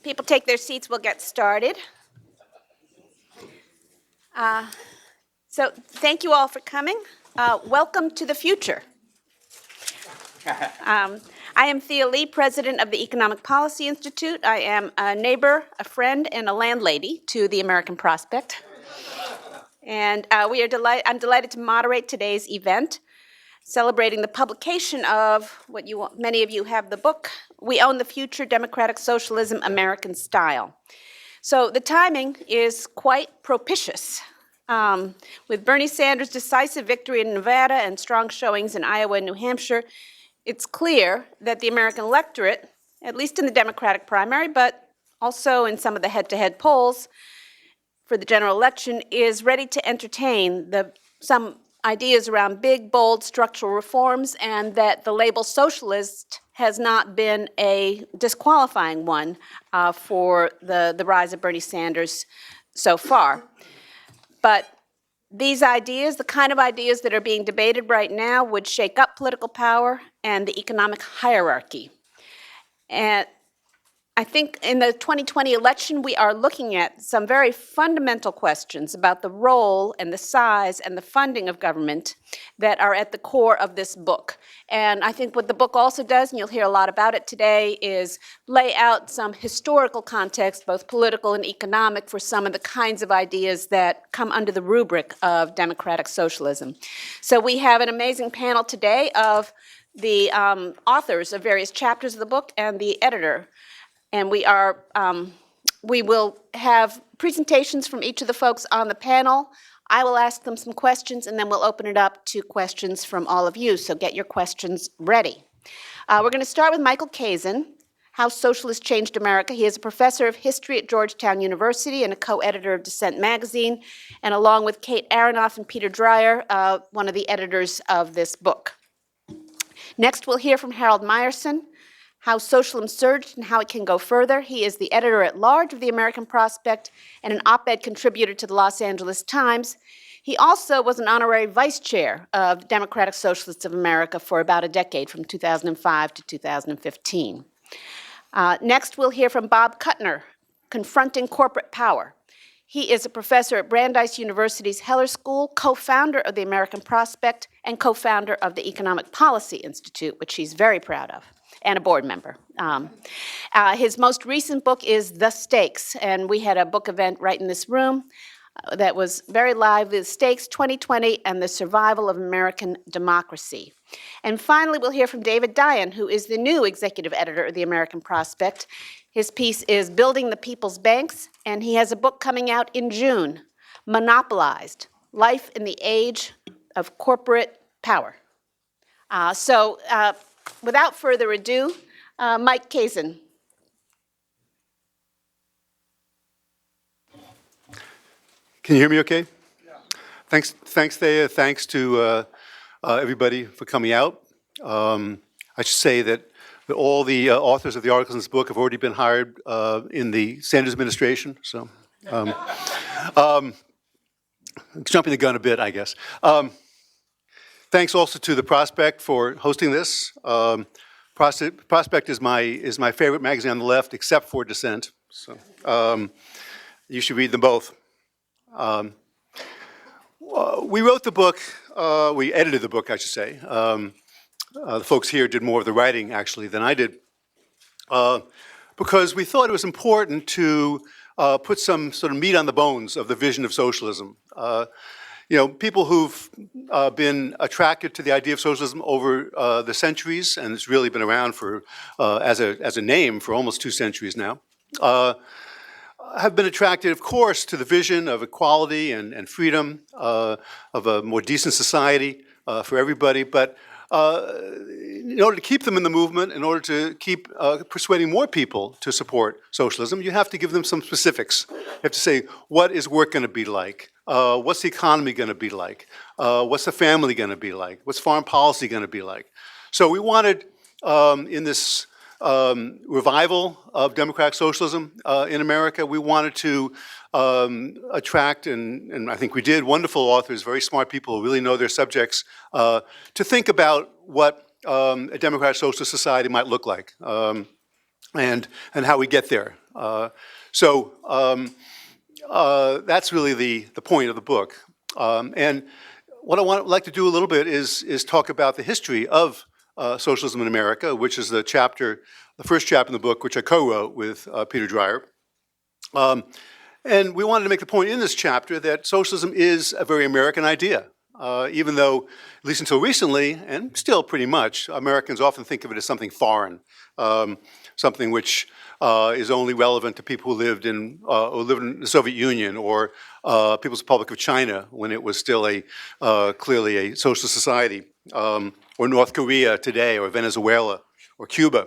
People take their seats, we'll get started. So thank you all for coming. Welcome to the future. I am Thea Lee, president of the Economic Policy Institute. I am a neighbor, a friend, and a landlady to the American Prospect. And I'm delighted to moderate today's event, celebrating the publication of many of you have the book, We Own the Future, Democratic Socialism, American Style. So the timing is quite propitious. With Bernie Sanders' decisive victory in Nevada and strong showings in Iowa and New Hampshire, it's clear that the American electorate, at least in the Democratic primary, but also in some of the head-to-head polls for the general election, is ready to entertain some ideas around big, bold structural reforms, and that the label socialist has not been a disqualifying one for the rise of Bernie Sanders so far. But these ideas, the kind of ideas that are being debated right now, would shake up political power and the economic hierarchy. And I think in the 2020 election, we are looking at some very fundamental questions about the role and the size and the funding of government that are at the core of this book. And I think what the book also does, and you'll hear a lot about it today, is lay out some historical context, both political and economic, for some of the kinds of ideas that come under the rubric of democratic socialism. So we have an amazing panel today of the authors of various chapters of the book and the editor. And we will have presentations from each of the folks on the panel. I will ask them some questions, and then we'll open it up to questions from all of you, so get your questions ready. We're going to start with Michael Kazin, How Socialists Changed America. He is a professor of history at Georgetown University and a co-editor of Dissent magazine, and along with Kate Aronoff and Peter Dreier, one of the editors of this book. Next, we'll hear from Harold Meyerson, How Socialism Surged and How It Can Go Further. He is the editor-at-large of the American Prospect and an op-ed contributor to the Los Angeles Times. He also was an honorary vice chair of the Democratic Socialists of America for about a decade, from 2005 to 2015. Next, we'll hear from Bob Kuttner, Confronting Corporate Power. He is a professor at Brandeis University's Heller School, co-founder of the American Prospect, and co-founder of the Economic Policy Institute, which he's very proud of, and a board member. His most recent book is The Stakes, and we had a book event right in this room that was very live, The Stakes 2020 and the Survival of American Democracy. And finally, we'll hear from David Dayen, who is the new executive editor of the American Prospect. His piece is Building the People's Banks, and he has a book coming out in June, Monopolized, Life in the Age of Corporate Power. Without further ado, Mike Kazin. Can you hear me okay? Yeah. Thanks, Thea. Thanks to everybody for coming out. I should say that all the authors of the articles in this book have already been hired in the Sanders administration, so jumping the gun a bit, I guess. Thanks also to the Prospect for hosting this. Prospect is my favorite magazine on the left, except for Dissent. So you should read them both. We wrote the book. We edited the book, I should say. The folks here did more of the writing, actually, than I did, because we thought it was important to put some sort of meat on the bones of the vision of socialism. People who've been attracted to the idea of socialism over the centuries, and it's really been around for as a name for almost 2 centuries now, have been attracted, of course, to the vision of equality and freedom, of a more decent society for everybody. But in order to keep them in the movement, in order to keep persuading more people to support socialism, you have to give them some specifics. You have to say, what is work going to be like? What's the economy going to be like? What's the family going to be like? What's foreign policy going to be like? So we wanted, in this revival of democratic socialism in America, we wanted to attract, and I think we did, wonderful authors, very smart people who really know their subjects, to think about what a democratic socialist society might look like. and how we get there. That's really the point of the book. And what I like to do a little bit is talk about the history of socialism in America, which is the first chapter in the book, which I co-wrote with Peter Dreier. And we wanted to make the point in this chapter that socialism is a very American idea, even though, at least until recently, and still pretty much, Americans often think of it as something foreign, something which is only relevant to people who lived in the Soviet Union or People's Republic of China when it was still clearly a socialist society, or North Korea today, or Venezuela, or Cuba.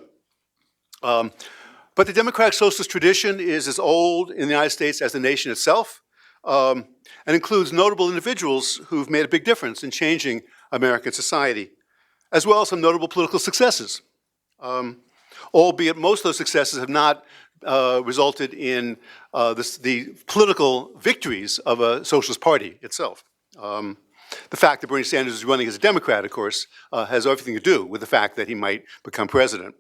But the democratic socialist tradition is as old in the United States as the nation itself, and includes notable individuals who've made a big difference in changing American society, as well as some notable political successes. Albeit most of those successes have not resulted in the political victories of a socialist party itself. The fact that Bernie Sanders is running as a Democrat, of course, has everything to do with the fact that he might become president.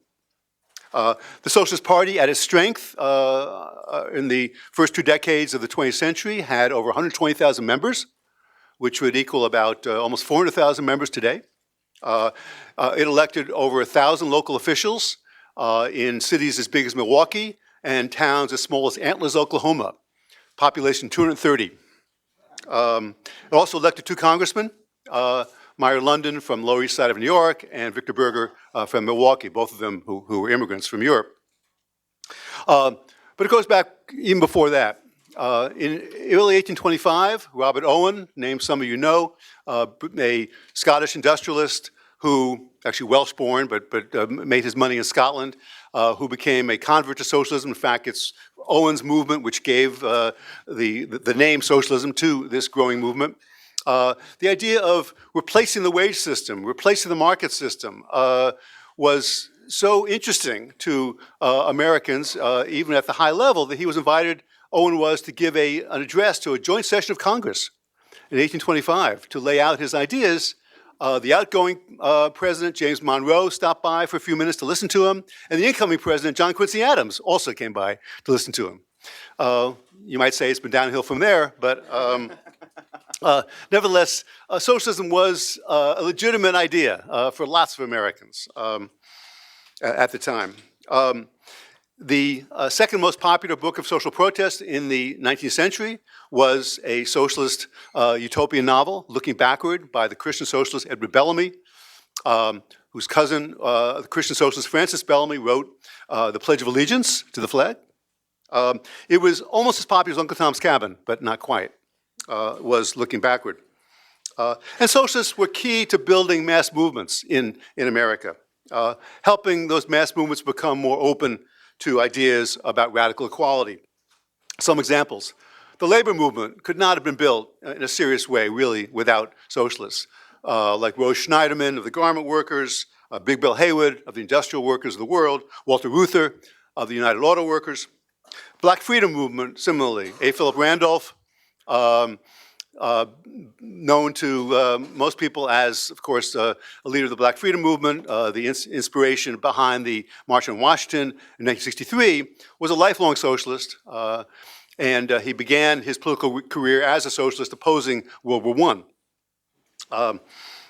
The Socialist Party, at its strength in the first 2 decades of the 20th century, had over 120,000 members, which would equal about almost 400,000 members today. It elected over 1,000 local officials in cities as big as Milwaukee and towns as small as Antlers, Oklahoma, population 230. It also elected 2 congressmen, Meyer London from Lower East Side of New York and Victor Berger from Milwaukee, both of them who were immigrants from Europe. But it goes back even before that. In early 1825, Robert Owen, name some of you know, a Scottish industrialist who, actually Welsh-born, but made his money in Scotland, who became a convert to socialism. In fact, it's Owen's movement which gave the name socialism to this growing movement. The idea of replacing the wage system, replacing the market system, was so interesting to Americans, even at the high level, that Owen was to give an address to a joint session of Congress in 1825 to lay out his ideas. The outgoing president, James Monroe, stopped by for a few minutes to listen to him, and the incoming president, John Quincy Adams, also came by to listen to him. You might say it's been downhill from there, but nevertheless, socialism was a legitimate idea for lots of Americans at the time. The second most popular book of social protest in the 19th century was a socialist utopian novel, Looking Backward, by the Christian socialist Edward Bellamy, whose cousin, the Christian socialist Francis Bellamy, wrote the Pledge of Allegiance to the flag. It was almost as popular as Uncle Tom's Cabin, but not quite, was Looking Backward. And socialists were key to building mass movements in America, helping those mass movements become more open to ideas about radical equality. Some examples. The labor movement could not have been built in a serious way, really, without socialists, like Rose Schneiderman of the garment workers, Big Bill Haywood of the industrial workers of the world, Walter Reuther of the United Auto Workers. Black freedom movement, similarly, A. Philip Randolph, known to most people as, of course, a leader of the Black freedom movement, the inspiration behind the March on Washington in 1963, was a lifelong socialist, and he began his political career as a socialist opposing World War I.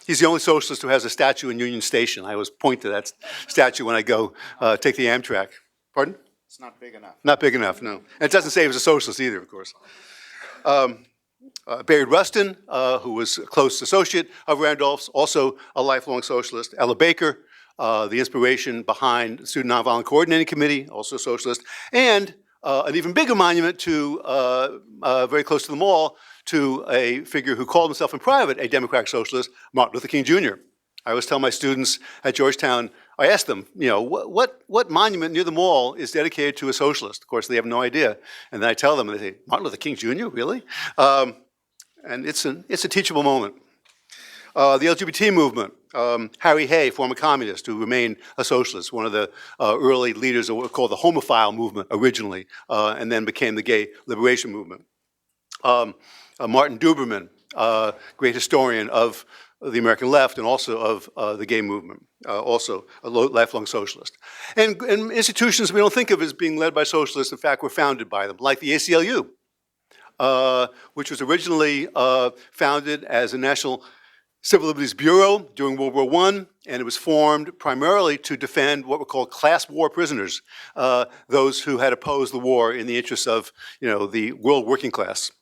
He's the only socialist who has a statue in Union Station. I always point to that statue when I go take the Amtrak. Pardon? It's not big enough. Not big enough, no. And it doesn't say he was a socialist either, of course. Barry Rustin, who was a close associate of Randolph's, also a lifelong socialist. Ella Baker, the inspiration behind the Student Nonviolent Coordinating Committee, also a socialist. And an even bigger monument to, very close to them all, to a figure who called himself in private a democratic socialist, Martin Luther King Jr. I always tell my students at Georgetown, I ask them, what monument near the mall is dedicated to a socialist? Of course, they have no idea. And then I tell them, and they say, Martin Luther King Jr., really? And it's a teachable moment. The LGBT movement, Harry Hay, former communist, who remained a socialist, one of the early leaders of what was called the homophile movement originally, and then became the gay liberation movement. Martin Duberman, great historian of the American left and also of the gay movement, also a lifelong socialist. And institutions we don't think of as being led by socialists, in fact, were founded by them, like the ACLU, which was originally founded as a National Civil Liberties Bureau during World War I, and it was formed primarily to defend what were called class war prisoners, those who had opposed the war in the interests of, the world working class.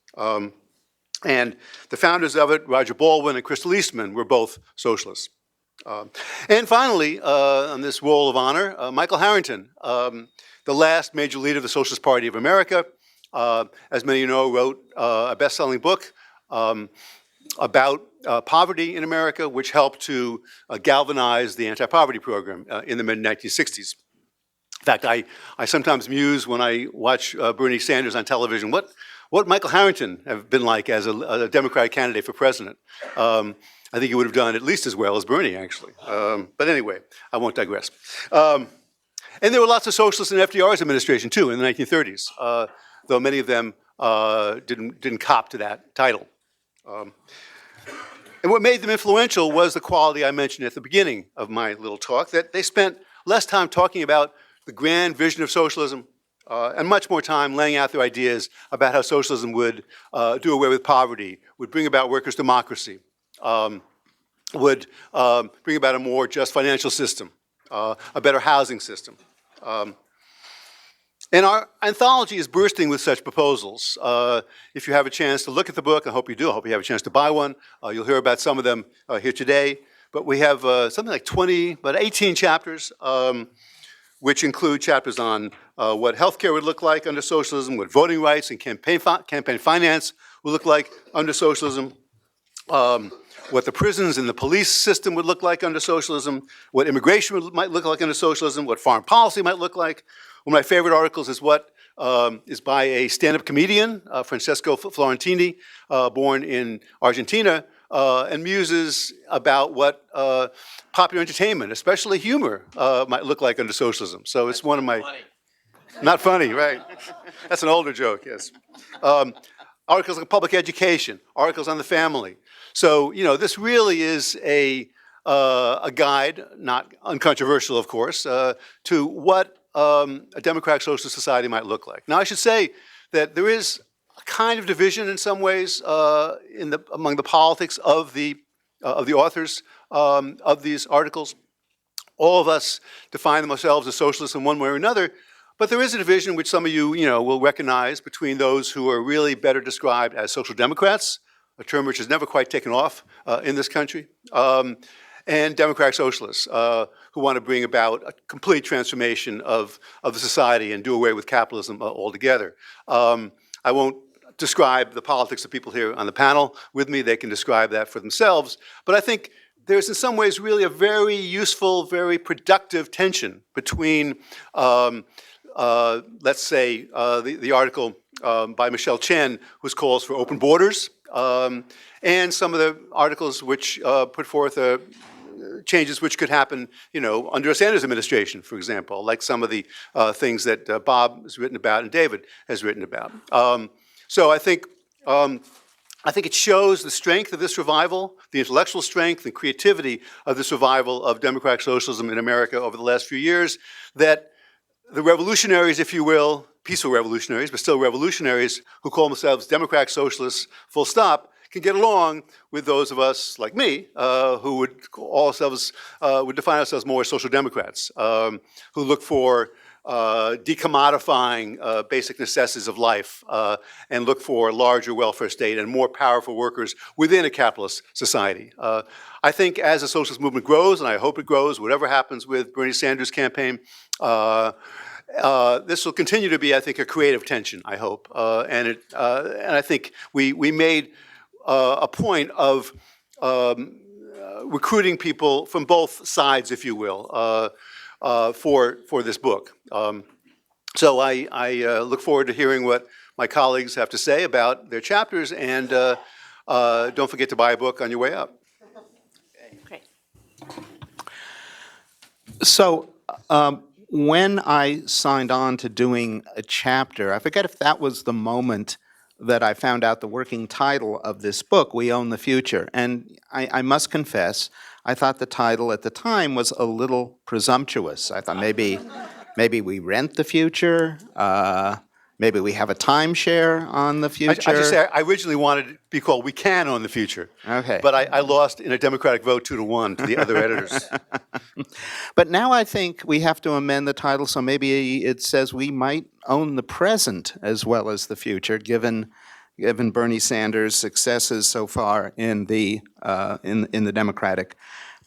And the founders of it, Roger Baldwin and Crystal Eastman, were both socialists. And finally, on this roll of honor, Michael Harrington, the last major leader of the Socialist Party of America, as many of you know, wrote a best-selling book about poverty in America, which helped to galvanize the anti-poverty program in the mid-1960s. In fact, I sometimes muse when I watch Bernie Sanders on television, what Michael Harrington have been like as a Democratic candidate for president. I think he would have done at least as well as Bernie, actually. But anyway, I won't digress. And there were lots of socialists in FDR's administration, too, in the 1930s, though many of them didn't cop to that title. And what made them influential was the quality I mentioned at the beginning of my little talk, that they spent less time talking about the grand vision of socialism and much more time laying out their ideas about how socialism would do away with poverty, would bring about workers' democracy, would bring about a more just financial system, a better housing system. And our anthology is bursting with such proposals. If you have a chance to look at the book, I hope you do, I hope you have a chance to buy one. You'll hear about some of them here today. But we have something like 18 chapters, which include chapters on what healthcare would look like under socialism, what voting rights and campaign finance would look like under socialism, what the prisons and the police system would look like under socialism, what immigration might look like under socialism, what foreign policy might look like. One of my favorite articles is what is by a stand-up comedian, Francesco Florentini, born in Argentina, and muses about what popular entertainment, especially humor, might look like under socialism. So it's one of my... Funny. Not funny, right? That's an older joke, yes. Articles on public education, articles on the family. So, this really is a guide, not uncontroversial, of course, to what a democratic socialist society might look like. Now, I should say that there is a kind of division in some ways among the politics of the authors of these articles. All of us define ourselves as socialists in one way or another, but there is a division which some of you, will recognize between those who are really better described as social democrats, a term which has never quite taken off in this country, and democratic socialists who want to bring about a complete transformation of the society and do away with capitalism altogether. I won't describe the politics of people here on the panel with me. They can describe that for themselves. But I think there's in some ways really a very useful, very productive tension between, let's say, the article by Michelle Chen, whose calls for open borders, and some of the articles which put forth changes which could happen, under a Sanders administration, for example, like some of the things that Bob has written about and David has written about. So I think it shows the strength of this revival, the intellectual strength and creativity of this revival of democratic socialism in America over the last few years, that the revolutionaries, if you will, peaceful revolutionaries, but still revolutionaries who call themselves democratic socialists, full stop, can get along with those of us like me who would define ourselves more as social democrats, who look for decommodifying basic necessities of life and look for a larger welfare state and more powerful workers within a capitalist society. I think as the socialist movement grows, and I hope it grows, whatever happens with Bernie Sanders' campaign, this will continue to be, I think, a creative tension, I hope. And I think we made a point of recruiting people from both sides, if you will, for this book. So I look forward to hearing what my colleagues have to say about their chapters, and don't forget to buy a book on your way up. Great. So when I signed on to doing a chapter, I forget if that was the moment that I found out the working title of this book, We Own the Future. And I must confess, I thought the title at the time was a little presumptuous. I thought maybe we rent the future, maybe we have a timeshare on the future. I just say, I originally wanted it to be called We Can Own the Future. Okay. But I lost in a Democratic vote 2-1 to the other editors. But now I think we have to amend the title so maybe it says we might own the present as well as the future, given Bernie Sanders' successes so far in the Democratic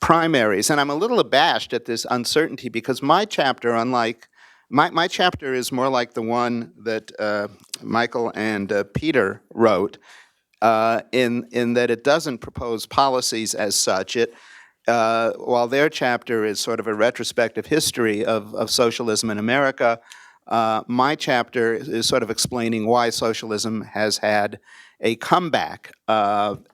primaries. And I'm a little abashed at this uncertainty because my chapter, unlike my chapter, is more like the one that Michael and Peter wrote, in that it doesn't propose policies as such. While their chapter is sort of a retrospective history of socialism in America, my chapter is sort of explaining why socialism has had a comeback,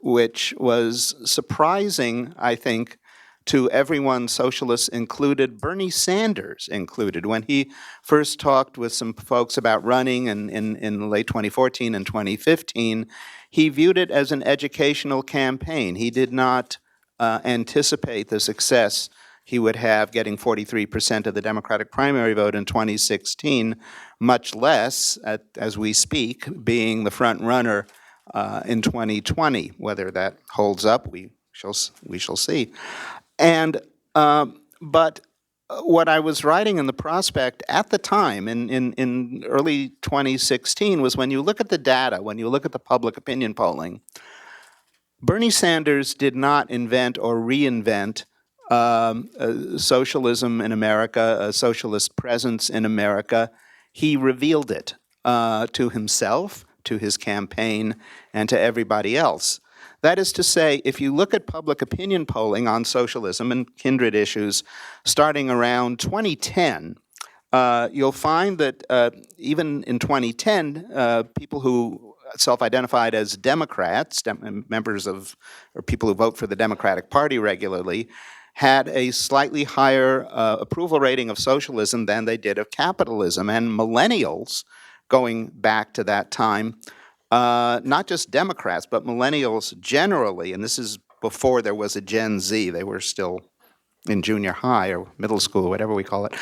which was surprising, I think, to everyone, socialists included, Bernie Sanders included. When he first talked with some folks about running in late 2014 and 2015, he viewed it as an educational campaign. He did not anticipate the success he would have getting 43% of the Democratic primary vote in 2016, much less, as we speak, being the front runner in 2020. Whether that holds up, we shall see. And but what I was writing in the prospect at the time, in early 2016, was when you look at the data, when you look at the public opinion polling, Bernie Sanders did not invent or reinvent socialism in America, a socialist presence in America. He revealed it to himself, to his campaign, and to everybody else. That is to say, if you look at public opinion polling on socialism and kindred issues starting around 2010, you'll find that even in 2010, people who self-identified as Democrats, members of, or people who vote for the Democratic Party regularly, had a slightly higher approval rating of socialism than they did of capitalism. And millennials, going back to that time, not just Democrats, but millennials generally, and this is before there was a Gen Z, they were still in junior high or middle school, whatever we call it,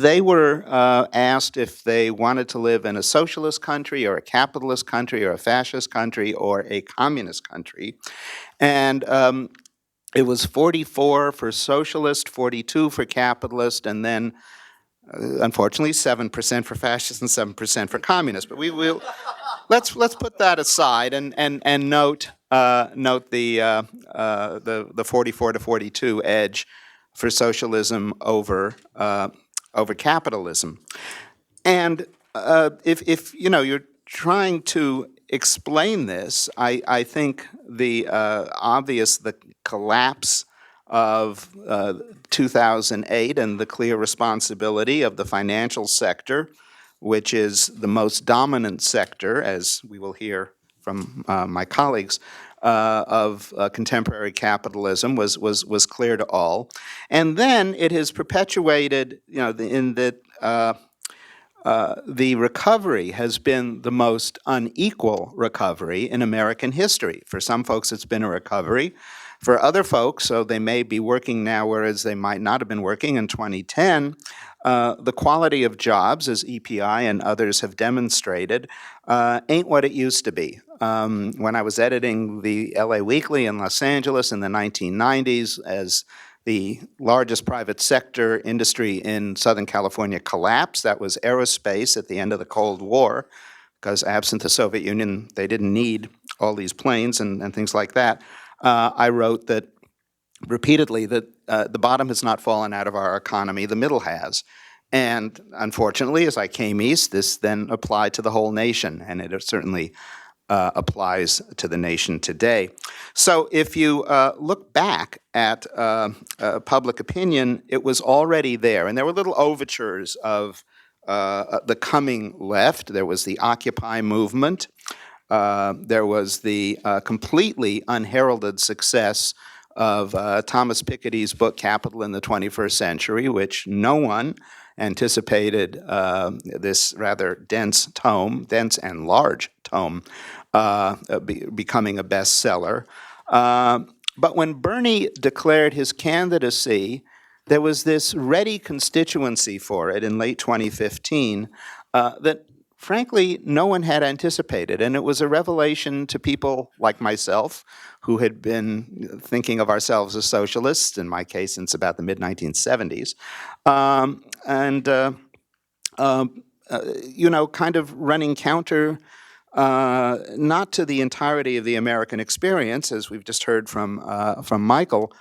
they were asked if they wanted to live in a socialist country or a capitalist country or a fascist country or a communist country. And it was 44 for socialist, 42 for capitalist, and then unfortunately 7% for fascist and 7% for communist. But we will let's put that aside and note the 44 to 42 edge for socialism over capitalism. And if you know you're trying to explain this, I think the collapse of 2008 and the clear responsibility of the financial sector, which is the most dominant sector, as we will hear from my colleagues, of contemporary capitalism was clear to all. And then it has perpetuated, you know, in that the recovery has been the most unequal recovery in American history. For some folks, it's been a recovery. For other folks, so they may be working now, whereas they might not have been working in 2010, the quality of jobs, as EPI and others have demonstrated, ain't what it used to be. When I was editing the LA Weekly in Los Angeles in the 1990s, as the largest private sector industry in Southern California collapsed, that was aerospace at the end of the Cold War, because absent the Soviet Union, they didn't need all these planes and things like that. I wrote that repeatedly that the bottom has not fallen out of our economy, the middle has. And unfortunately, as I came east, this then applied to the whole nation, and it certainly applies to the nation today. So if you look back at public opinion, it was already there, and there were little overtures of the coming left. There was the Occupy movement. There was the completely unheralded success of Thomas Piketty's book, Capital in the 21st Century, which no one, anticipated this rather dense and large tome, becoming a bestseller. But when Bernie declared his candidacy, there was this ready constituency for it in late 2015 that frankly no one had anticipated. And it was a revelation to people like myself who had been thinking of ourselves as socialists, in my case since about the mid-1970s, kind of running counter not to the entirety of the American experience, as we've just heard from Michael,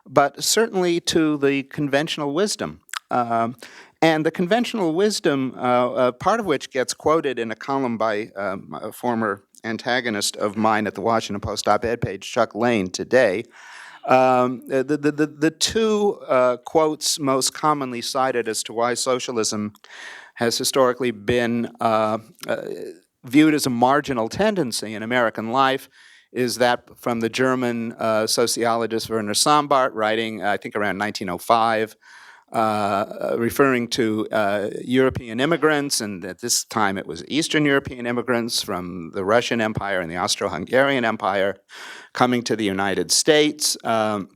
but certainly to the conventional wisdom. And the conventional wisdom, part of which gets quoted in a column by a former antagonist of mine at the Washington Post op-ed page, Chuck Lane, today. The two quotes most commonly cited as to why socialism has historically been viewed as a marginal tendency in American life is that from the German sociologist Werner Sombart, writing, I think, around 1905, referring to European immigrants, and at this time it was Eastern European immigrants from the Russian Empire and the Austro-Hungarian Empire coming to the United States. And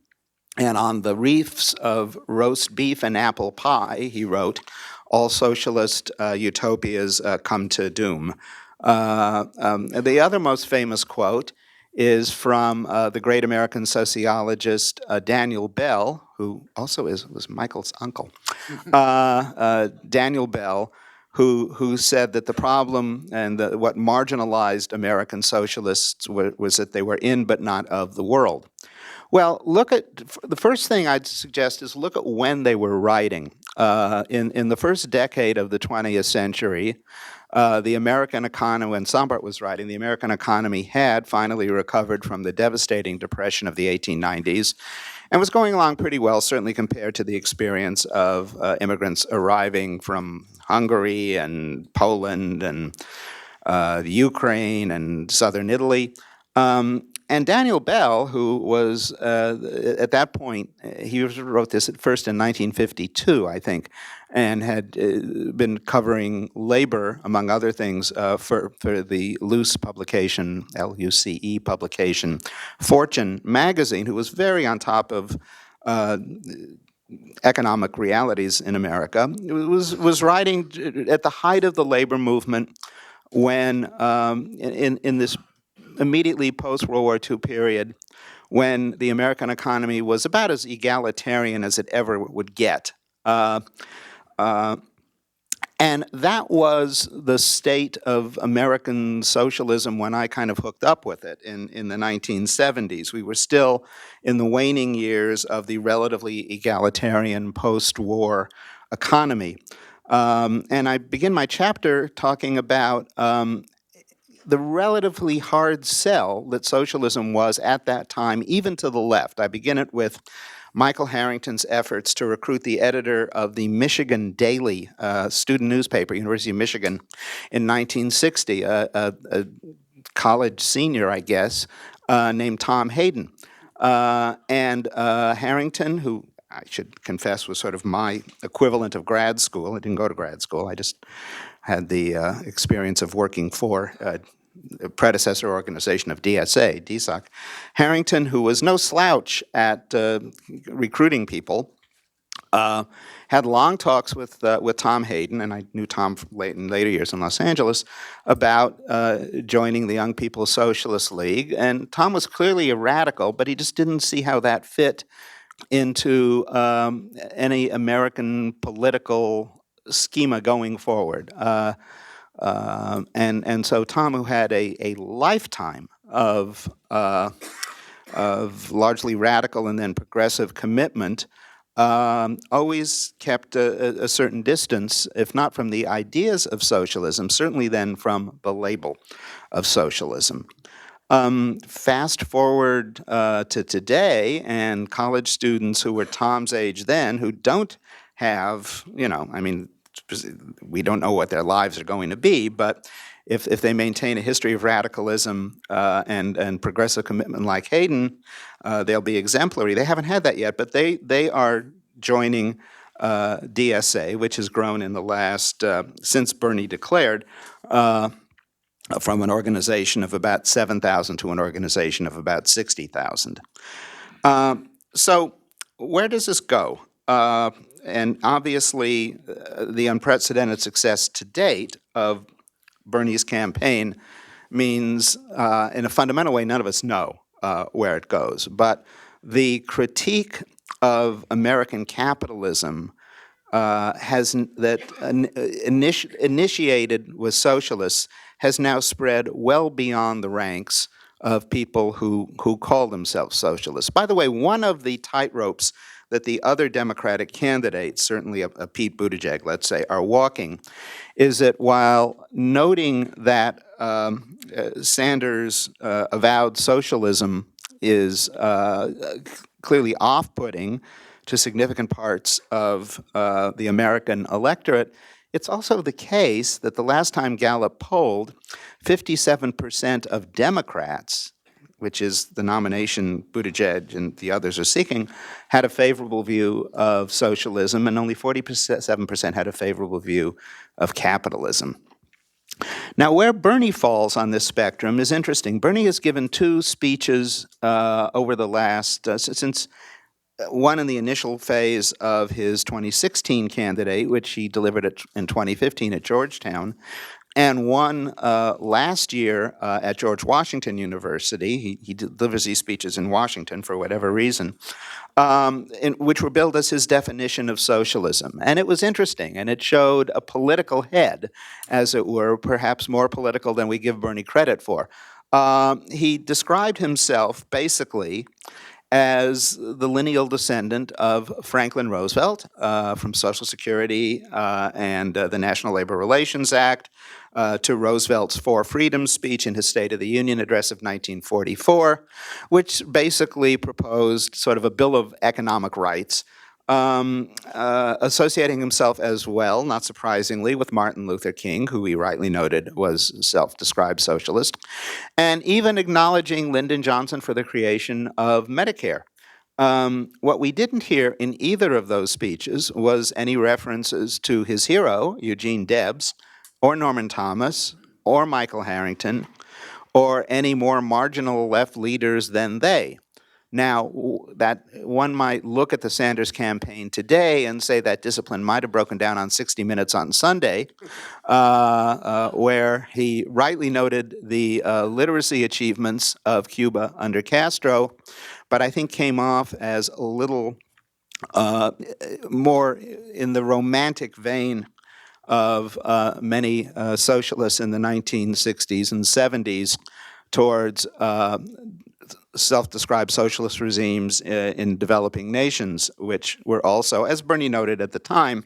on the reefs of roast beef and apple pie, he wrote, all socialist utopias come to doom. The other most famous quote is from the great American sociologist Daniel Bell, who also was Michael's uncle. Daniel Bell, who said that the problem and what marginalized American socialists was that they were in but not of the world. Well, the first thing I'd suggest is look at when they were writing. In the first decade of the 20th century, the American economy, when Sombart was writing, the American economy had finally recovered from the devastating depression of the 1890s and was going along pretty well, certainly compared to the experience of immigrants arriving from Hungary and Poland and the Ukraine and southern Italy. And Daniel Bell, who was, at that point, he wrote this at first in 1952, I think, and had been covering labor, among other things, for the loose publication, LUCE publication, Fortune magazine, who was very on top of economic realities in America, was writing at the height of the labor movement when, in this immediately post-World War II period, when the American economy was about as egalitarian as it ever would get. And that was the state of American socialism when I kind of hooked up with it in the 1970s. We were still in the waning years of the relatively egalitarian post-war economy. And I begin my chapter talking about the relatively hard sell that socialism was at that time, even to the left. I begin it with Michael Harrington's efforts to recruit the editor of the Michigan Daily student newspaper, University of Michigan, in 1960, a college senior, I guess, named Tom Hayden. And Harrington, who I should confess was sort of my equivalent of grad school. I didn't go to grad school. I just had the experience of working for a predecessor organization of DSA, DSOC. Harrington, who was no slouch at recruiting people, had long talks with Tom Hayden, and I knew Tom in later years in Los Angeles, about joining the Young People's Socialist League. And Tom was clearly a radical, but he just didn't see how that fit into any American political schema going forward. And so Tom, who had a lifetime of largely radical and then progressive commitment, always kept a certain distance, if not from the ideas of socialism, certainly then from the label of socialism. Fast forward to today, and college students who were Tom's age then, who don't have, we don't know what their lives are going to be, but if they maintain a history of radicalism and progressive commitment like Hayden, they'll be exemplary. They haven't had that yet, but they are joining DSA, which has grown in the last, since Bernie declared, from an organization of about 7,000 to an organization of about 60,000. So where does this go? And obviously, the unprecedented success to date of Bernie's campaign means, in a fundamental way, none of us know where it goes. But the critique of American capitalism initiated with socialists has now spread well beyond the ranks of people who call themselves socialists. By the way, one of the tightropes that the other Democratic candidates, certainly a Pete Buttigieg, let's say, are walking, is that while noting that Sanders' avowed socialism is clearly off-putting to significant parts of the American electorate, it's also the case that the last time Gallup polled, 57% of Democrats, which is the nomination Buttigieg and the others are seeking, had a favorable view of socialism, and only 47% had a favorable view of capitalism. Now, where Bernie falls on this spectrum is interesting. Bernie has given two speeches over the last, since one in the initial phase of his 2016 candidate, which he delivered in 2015 at Georgetown, and one last year at George Washington University. He delivers these speeches in Washington for whatever reason, which were billed as his definition of socialism. And it was interesting, and it showed a political head, as it were, perhaps more political than we give Bernie credit for. He described himself basically as the lineal descendant of Franklin Roosevelt from Social Security and the National Labor Relations Act to Roosevelt's Four Freedoms speech in his State of the Union address of 1944, which basically proposed sort of a Bill of Economic Rights, associating himself as well, not surprisingly, with Martin Luther King, who he rightly noted was self-described socialist, and even acknowledging Lyndon Johnson for the creation of Medicare. What we didn't hear in either of those speeches was any references to his hero, Eugene Debs, or Norman Thomas, or Michael Harrington, or any more marginal left leaders than they. Now, that one might look at the Sanders campaign today and say that discipline might have broken down on 60 Minutes on Sunday, where he rightly noted the literacy achievements of Cuba under Castro, but I think came off as a little more in the romantic vein of many socialists in the 1960s and 70s towards self-described socialist regimes in developing nations, which were also, as Bernie noted at the time,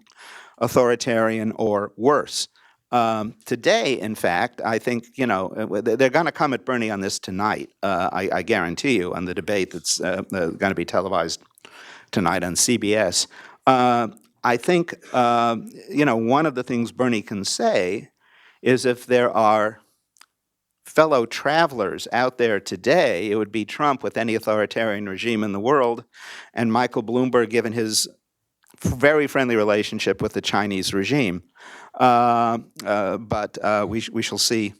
authoritarian or worse. Today, in fact, I think, they're going to come at Bernie on this tonight, I guarantee you, on the debate that's going to be televised tonight on CBS. I think, one of the things Bernie can say is if there are fellow travelers out there today, it would be Trump with any authoritarian regime in the world, and Michael Bloomberg, given his very friendly relationship with the Chinese regime. But we shall see.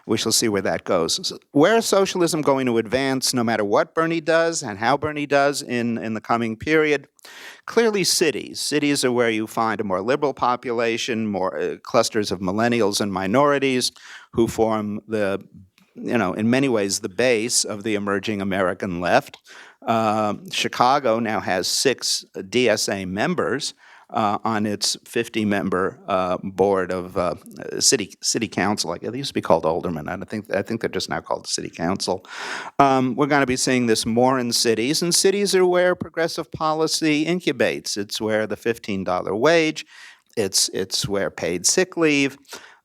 We shall see where that goes. So where is socialism going to advance, no matter what Bernie does and how Bernie does in the coming period? Clearly, cities. Cities are where you find a more liberal population, more clusters of millennials and minorities who form the, in many ways, the base of the emerging American left. Chicago now has 6 DSA members on its 50-member board of city council. It used to be called aldermen. I think they're just now called city council. We're going to be seeing this more in cities, and cities are where progressive policy incubates. It's where the $15 wage, it's where paid sick leave,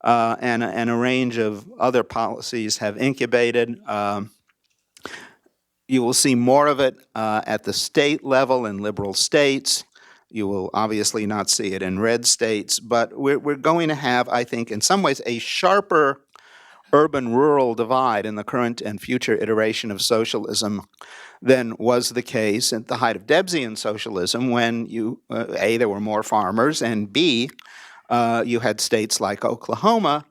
and a range of other policies have incubated. You will see more of it at the state level in liberal states. You will obviously not see it in red states, but we're going to have, I think, in some ways, a sharper urban-rural divide in the current and future iteration of socialism than was the case at the height of Debsian socialism, when A, there were more farmers, and B, you had states like Oklahoma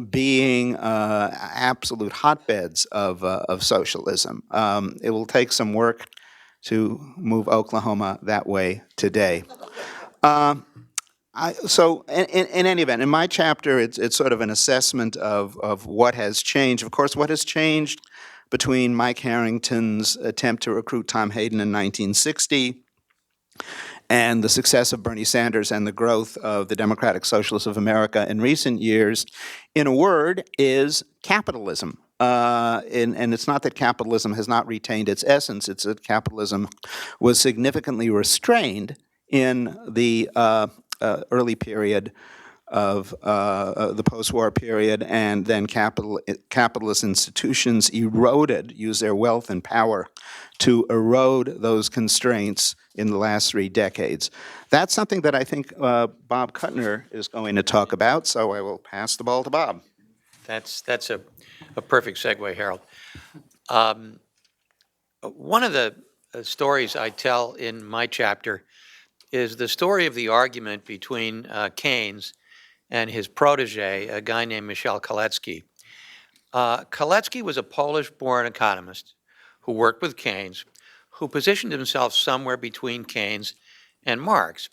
being absolute hotbeds of socialism. It will take some work to move Oklahoma that way today. So in any event, in my chapter, it's sort of an assessment of what has changed. Of course, what has changed between Mike Harrington's attempt to recruit Tom Hayden in 1960 and the success of Bernie Sanders and the growth of the Democratic Socialists of America in recent years, in a word, is capitalism. And it's not that capitalism has not retained its essence, it's that capitalism was significantly restrained in the early period of the post-war period, and then capitalist institutions used their wealth and power to erode those constraints in the last 3 decades. That's something that I think Bob Kuttner is going to talk about, so I will pass the ball to Bob. That's a perfect segue, Harold. One of the stories I tell in my chapter is the story of the argument between Keynes and his protege, a guy named Michel Kalecki. Kalecki was a Polish-born economist who worked with Keynes, who positioned himself somewhere between Keynes and Marx.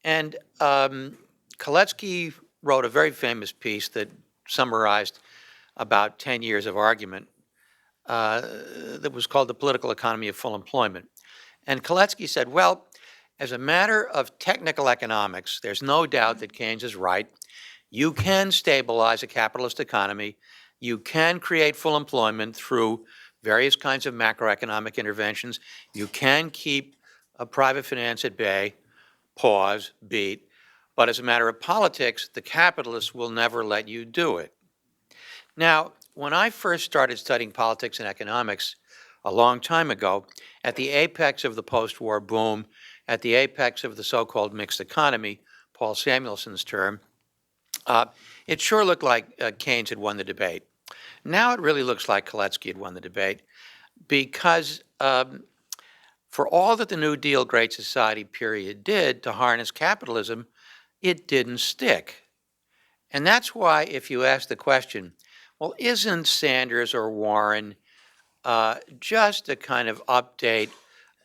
And Kalecki wrote a very famous piece that summarized about 10 years of argument that was called The Political Economy of Full Employment. And Kalecki said, well, as a matter of technical economics, there's no doubt that Keynes is right. You can stabilize a capitalist economy. You can create full employment through various kinds of macroeconomic interventions. You can keep private finance at bay, pause, beat. But as a matter of politics, the capitalists will never let you do it. Now, when I first started studying politics and economics a long time ago, at the apex of the post-war boom, at the apex of the so-called mixed economy, Paul Samuelson's term, it sure looked like Keynes had won the debate. Now it really looks like Kalecki had won the debate, because for all that the New Deal Great Society period did to harness capitalism, it didn't stick. And that's why, if you ask the question, well, isn't Sanders or Warren just a kind of update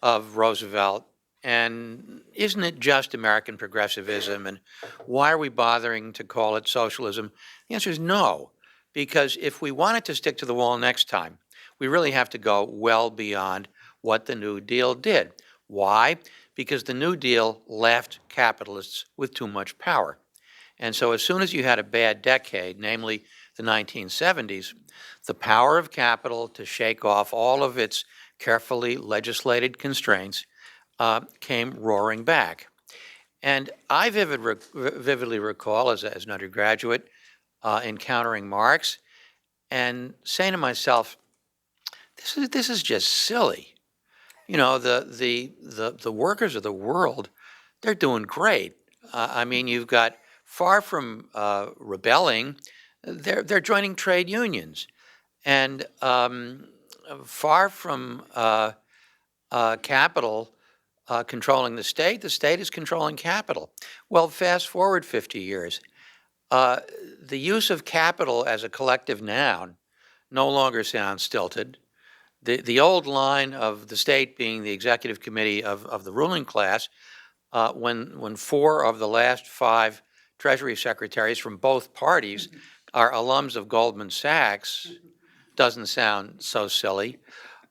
of Roosevelt? And isn't it just American progressivism? And why are we bothering to call it socialism? The answer is no, because if we wanted to stick to the wall next time, we really have to go well beyond what the New Deal did. Why? Because the New Deal left capitalists with too much power. And so as soon as you had a bad decade, namely the 1970s, the power of capital to shake off all of its carefully legislated constraints came roaring back. And I vividly recall, as an undergraduate, encountering Marx and saying to myself, this is just silly. You know, the workers of the world, they're doing great. I mean, you've got, far from rebelling, they're joining trade unions. And far from capital controlling the state is controlling capital. Well, fast forward 50 years. The use of capital as a collective noun no longer sounds stilted. The old line of the state being the executive committee of the ruling class, when 4 of the last 5 Treasury secretaries from both parties are alums of Goldman Sachs, doesn't sound so silly.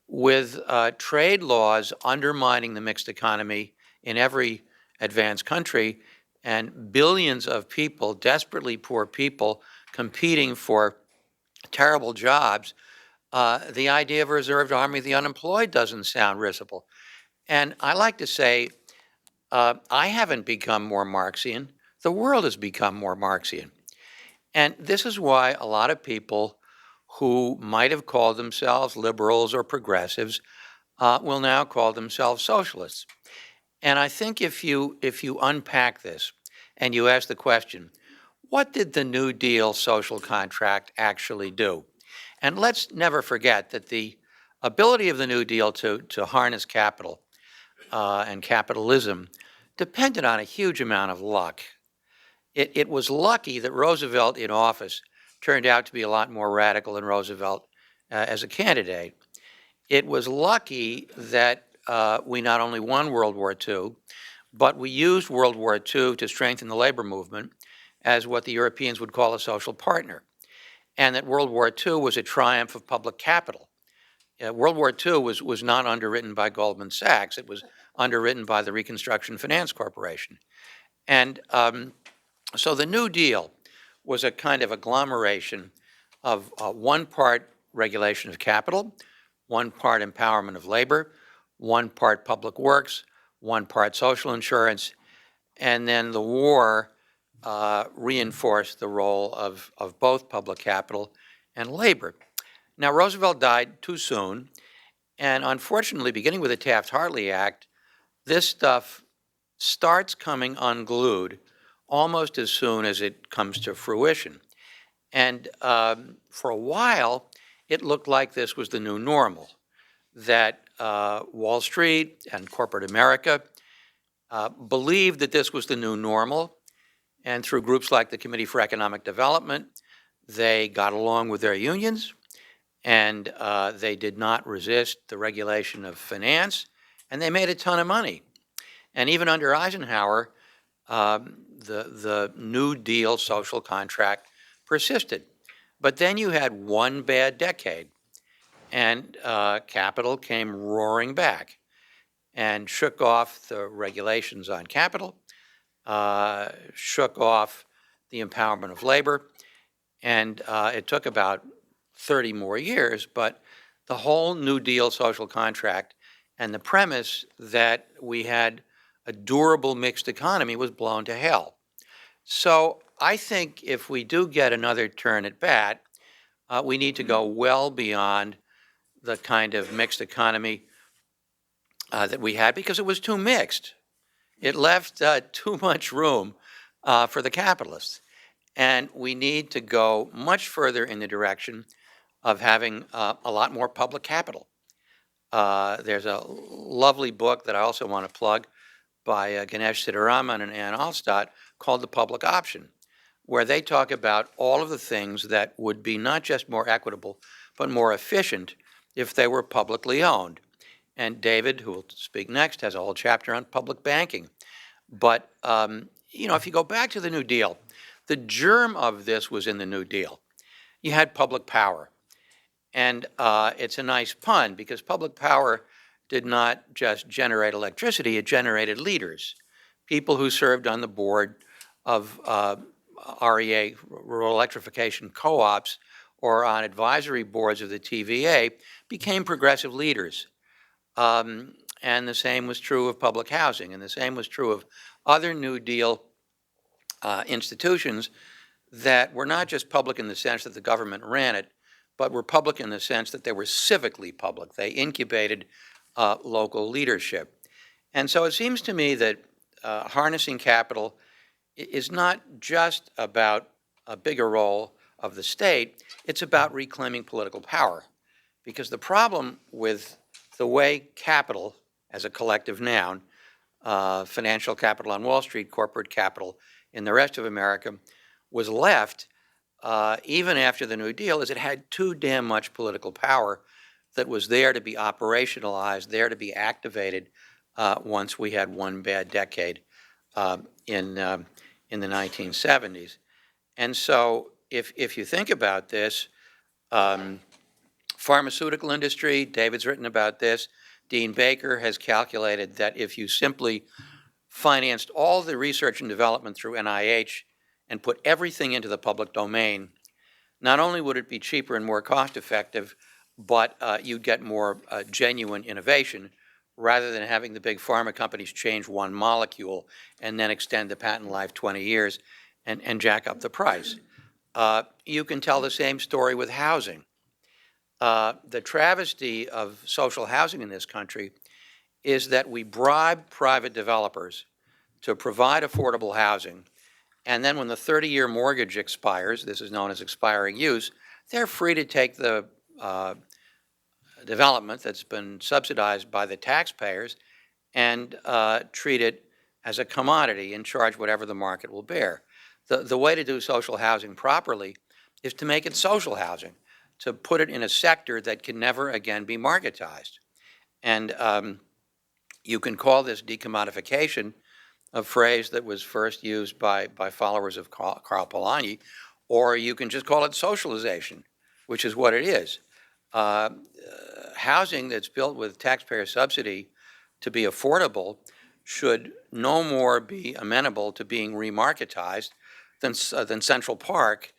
With trade laws undermining the mixed economy in every advanced country, and billions of people, desperately poor people, competing for terrible jobs, the idea of a reserved army of the unemployed doesn't sound risible. And I like to say, I haven't become more Marxian. The world has become more Marxian. And this is why a lot of people who might have called themselves liberals or progressives will now call themselves socialists. And I think if you unpack this and you ask the question, what did the New Deal social contract actually do? And let's never forget that the ability of the New Deal to harness capital and capitalism depended on a huge amount of luck. It was lucky that Roosevelt in office turned out to be a lot more radical than Roosevelt as a candidate. It was lucky that we not only won World War II, but we used World War II to strengthen the labor movement as what the Europeans would call a social partner, and that World War II was a triumph of public capital. World War II was not underwritten by Goldman Sachs. It was underwritten by the Reconstruction Finance Corporation. And so the New Deal was a kind of agglomeration of one part regulation of capital, one part empowerment of labor, one part public works, one part social insurance, and then the war reinforced the role of both public capital and labor. Now, Roosevelt died too soon, and unfortunately, beginning with the Taft-Hartley Act, this stuff starts coming unglued almost as soon as it comes to fruition. And for a while, it looked like this was the new normal, that Wall Street and corporate America believed that this was the new normal, and through groups like the Committee for Economic Development, they got along with their unions, and they did not resist the regulation of finance, and they made a ton of money. And even under Eisenhower, the New Deal social contract persisted. But then you had one bad decade, and capital came roaring back and shook off the regulations on capital, shook off the empowerment of labor, and it took about 30 more years, but the whole New Deal social contract and the premise that we had a durable mixed economy was blown to hell. So I think if we do get another turn at bat, we need to go well beyond the kind of mixed economy that we had, because it was too mixed. It left too much room for the capitalists. And we need to go much further in the direction of having a lot more public capital. There's a lovely book that I also want to plug by Ganesh Siddharaman and Ann Alstott called The Public Option, where they talk about all of the things that would be not just more equitable, but more efficient if they were publicly owned. And David, who will speak next, has a whole chapter on public banking. But, if you go back to the New Deal, the germ of this was in the New Deal. You had public power. And it's a nice pun, because public power did not just generate electricity, it generated leaders, people who served on the board of REA, Rural Electrification Co-ops, or on advisory boards of the TVA, became progressive leaders. And the same was true of public housing, and the same was true of other New Deal institutions that were not just public in the sense that the government ran it, but were public in the sense that they were civically public. They incubated local leadership. And so it seems to me that harnessing capital is not just about a bigger role of the state, it's about reclaiming political power. Because the problem with the way capital, as a collective noun, financial capital on Wall Street, corporate capital in the rest of America, was left even after the New Deal, is it had too damn much political power that was there to be operationalized, there to be activated once we had one bad decade in the 1970s. And so if you think about this, pharmaceutical industry, David's written about this, Dean Baker has calculated that if you simply financed all the research and development through NIH and put everything into the public domain, not only would it be cheaper and more cost effective, but you'd get more genuine innovation rather than having the big pharma companies change one molecule and then extend the patent life 20 years and jack up the price. You can tell the same story with housing. The travesty of social housing in this country is that we bribe private developers to provide affordable housing, And then when the 30-year mortgage expires, this is known as expiring use, they're free to take the development that's been subsidized by the taxpayers and treat it as a commodity and charge whatever the market will bear. The way to do social housing properly is to make it social housing, to put it in a sector that can never again be marketized. And you can call this decommodification, a phrase that was first used by followers of Karl Polanyi, or you can just call it socialization, which is what it is. Housing that's built with taxpayer subsidy to be affordable should no more be amenable to being remarketized than Central Park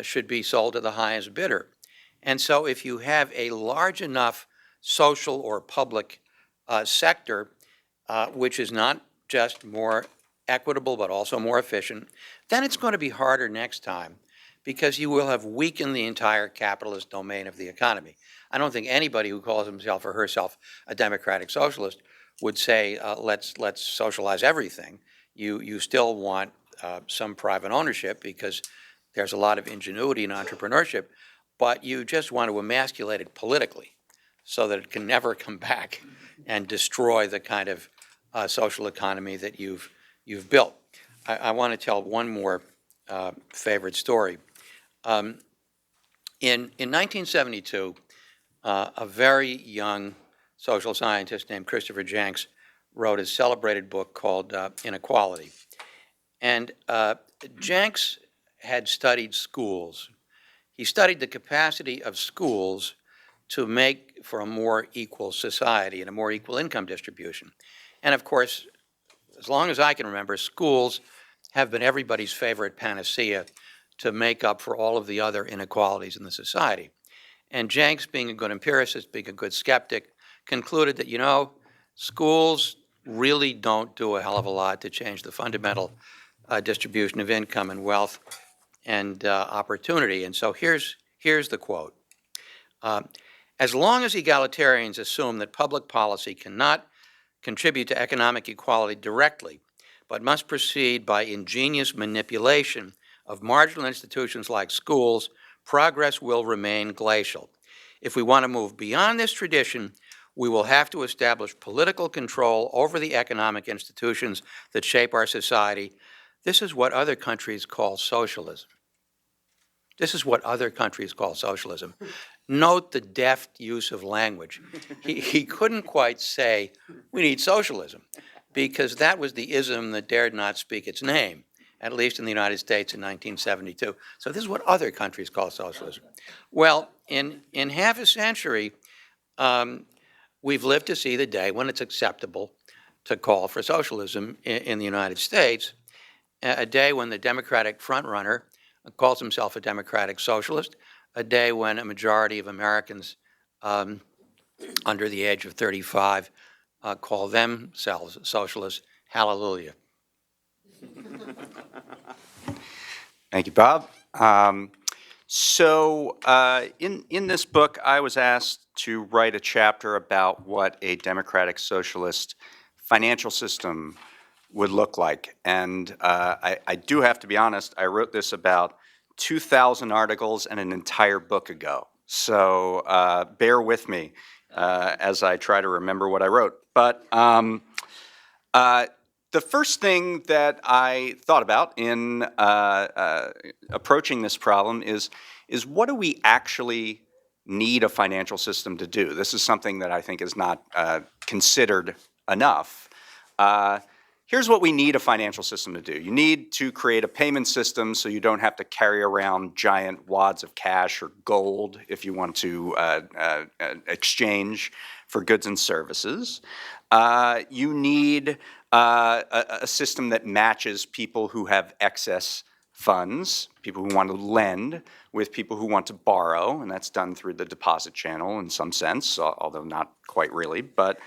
should be sold to the highest bidder. And so if you have a large enough social or public sector, which is not just more equitable but also more efficient, then it's going to be harder next time because you will have weakened the entire capitalist domain of the economy. I don't think anybody who calls himself or herself a democratic socialist would say, let's socialize everything. You still want some private ownership because there's a lot of ingenuity in entrepreneurship, but you just want to emasculate it politically so that it can never come back and destroy the kind of social economy that you've built. I want to tell one more favorite story. In 1972, a very young social scientist named Christopher Jenks wrote a celebrated book called Inequality. And Jenks had studied schools. He studied the capacity of schools to make for a more equal society and a more equal income distribution. And of course, as long as I can remember, schools have been everybody's favorite panacea to make up for all of the other inequalities in the society. And Jenks, being a good empiricist, being a good skeptic, concluded that, you know, schools really don't do a hell of a lot to change the fundamental distribution of income and wealth and opportunity. And so here's the quote. As long as egalitarians assume that public policy cannot contribute to economic equality directly, but must proceed by ingenious manipulation of marginal institutions like schools, progress will remain glacial. If we want to move beyond this tradition, we will have to establish political control over the economic institutions that shape our society. This is what other countries call socialism. This is what other countries call socialism. Note the deft use of language. He couldn't quite say, we need socialism, because that was the ism that dared not speak its name, at least in the United States in 1972. So this is what other countries call socialism. Well, in half a century, we've lived to see the day when it's acceptable to call for socialism in the United States, a day when the Democratic frontrunner calls himself a democratic socialist, a day when a majority of Americans under the age of 35 call themselves socialists. Hallelujah. Thank you, Bob. In this book, I was asked to write a chapter about what a democratic socialist financial system would look like. And I do have to be honest, I wrote this about 2,000 articles and an entire book ago. So bear with me as I try to remember what I wrote. But the first thing that I thought about in approaching this problem is what do we actually need a financial system to do? This is something that I think is not considered enough. Here's what we need a financial system to do. You need to create a payment system so you don't have to carry around giant wads of cash or gold if you want to exchange for goods and services. You need a system that matches people who have excess funds, people who want to lend, with people who want to borrow, and that's done through the deposit channel in some sense, although not quite really. But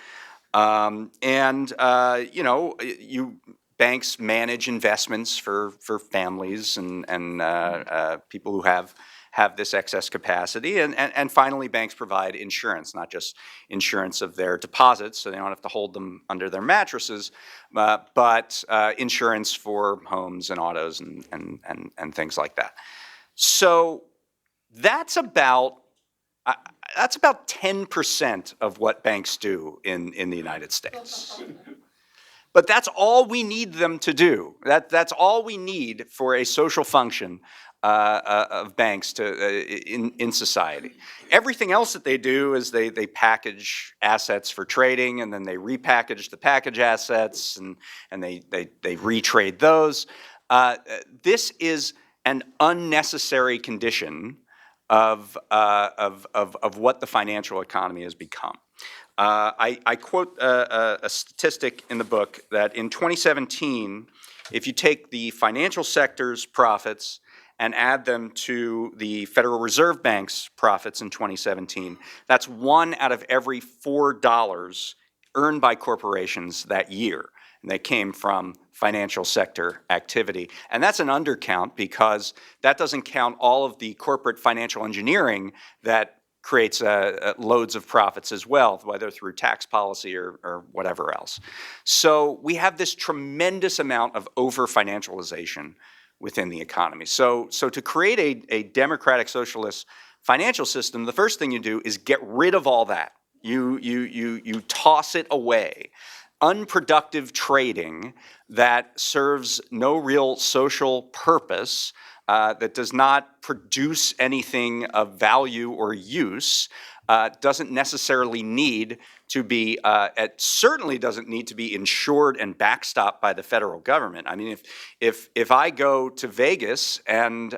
banks manage investments for families and people who have have this excess capacity. And finally, banks provide insurance, not just insurance of their deposits, so they don't have to hold them under their mattresses, but insurance for homes and autos and things like that. So that's about 10% of what banks do in the United States. But that's all we need them to do. That's all we need for a social function of banks in society. Everything else that they do is they package assets for trading, and then they repackage the package assets, and they retrade those. This is an unnecessary condition of what the financial economy has become. I quote a statistic in the book that in 2017, if you take the financial sector's profits and add them to the Federal Reserve Bank's profits in 2017, that's 1 out of every $4 earned by corporations that year. And they came from financial sector activity. And that's an undercount because that doesn't count all of the corporate financial engineering that creates loads of profits as well, whether through tax policy or whatever else. So we have this tremendous amount of over-financialization within the economy. So to create a democratic socialist financial system, the first thing you do is get rid of all that. You toss it away. Unproductive trading that serves no real social purpose, that does not produce anything of value or use, doesn't necessarily need to be, it certainly doesn't need to be insured and backstopped by the federal government. I mean, if I go to Vegas and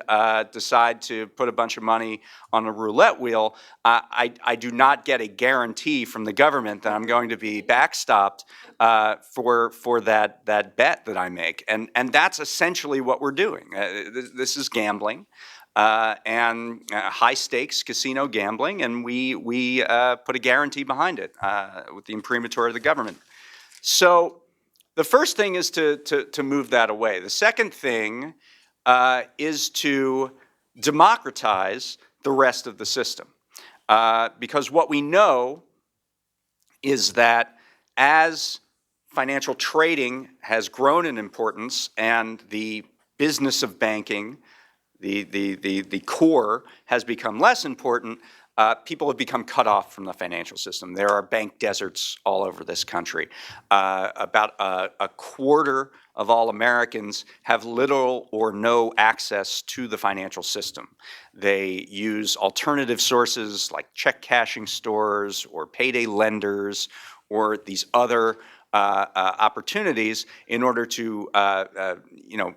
decide to put a bunch of money on a roulette wheel, I do not get a guarantee from the government that I'm going to be backstopped for that bet that I make. And that's essentially what we're doing. This is gambling. And high stakes casino gambling, and we put a guarantee behind it with the imprimatur of the government. So the first thing is to move that away. The second thing is to democratize the rest of the system, because what we know is that as financial trading has grown in importance and the business of banking, the core has become less important, people have become cut off from the financial system. There are bank deserts all over this country. About a quarter of all Americans have little or no access to the financial system. They use alternative sources like check cashing stores or payday lenders or these other opportunities in order to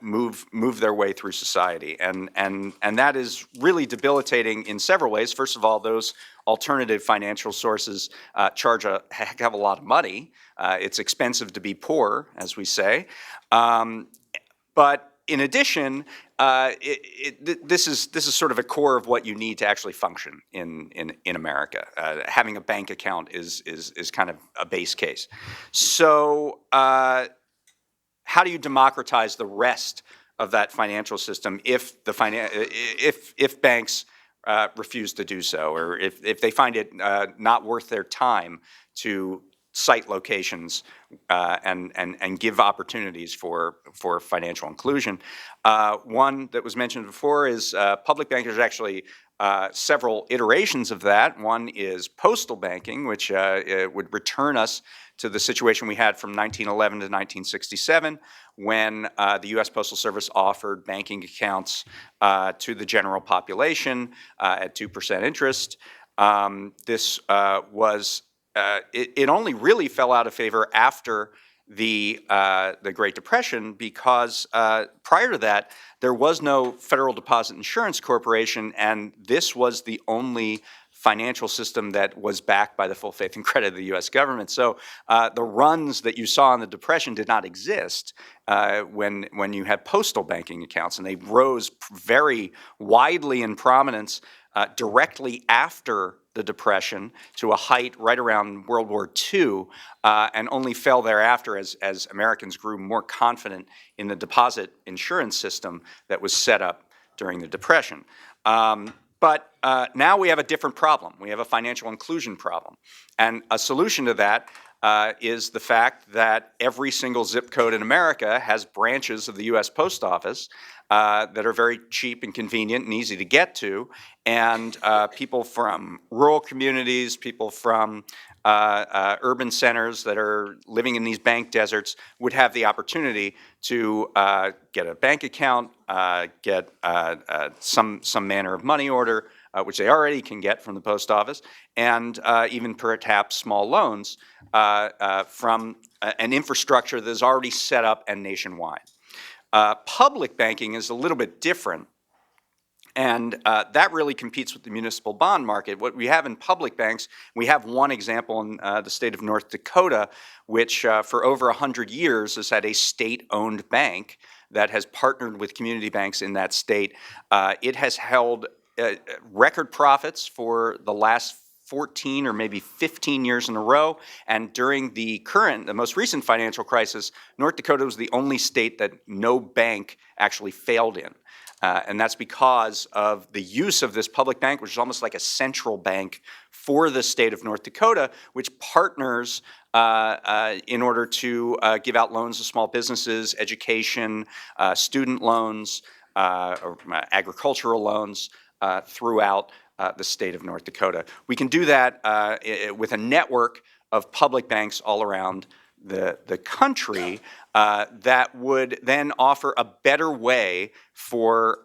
move their way through society, and that is really debilitating in several ways. First of all, those alternative financial sources charge a heck of a lot of money. It's expensive to be poor, as we say, but in addition, this is sort of a core of what you need to actually function in America. Having a bank account is kind of a base case. So how do you democratize the rest of that financial system if banks refuse to do so, or if they find it not worth their time to site locations and give opportunities for financial inclusion? One that was mentioned before is public banking. There's actually several iterations of that. One is postal banking, which would return us to the situation we had from 1911 to 1967, when the U.S. Postal Service offered banking accounts to the general population at 2% interest. This was it only really fell out of favor after the Great Depression, because prior to that, there was no Federal Deposit Insurance Corporation, and this was the only financial system that was backed by the full faith and credit of the U.S. government. So the runs that you saw in the Depression did not exist when you had postal banking accounts, and they rose very widely in prominence directly after the Depression to a height right around World War II, and only fell thereafter as Americans grew more confident in the deposit insurance system that was set up during the Depression. But now we have a different problem. We have a financial inclusion problem. And a solution to that is the fact that every single zip code in America has branches of the U.S. Post Office that are very cheap and convenient and easy to get to. And people from rural communities, people from urban centers that are living in these bank deserts would have the opportunity to get a bank account, get some manner of money order, which they already can get from the post office, and even perhaps small loans from an infrastructure that is already set up and nationwide. Public banking is a little bit different. And that really competes with the municipal bond market. What we have in public banks, we have one example in the state of North Dakota, which for over 100 years has had a state-owned bank that has partnered with community banks in that state. It has held record profits for the last 14 or maybe 15 years in a row. And during the most recent financial crisis, North Dakota was the only state that no bank actually failed in. And that's because of the use of this public bank, which is almost like a central bank for the state of North Dakota, which partners in order to give out loans to small businesses, education, student loans, or agricultural loans throughout the state of North Dakota. We can do that with a network of public banks all around the country that would then offer a better way for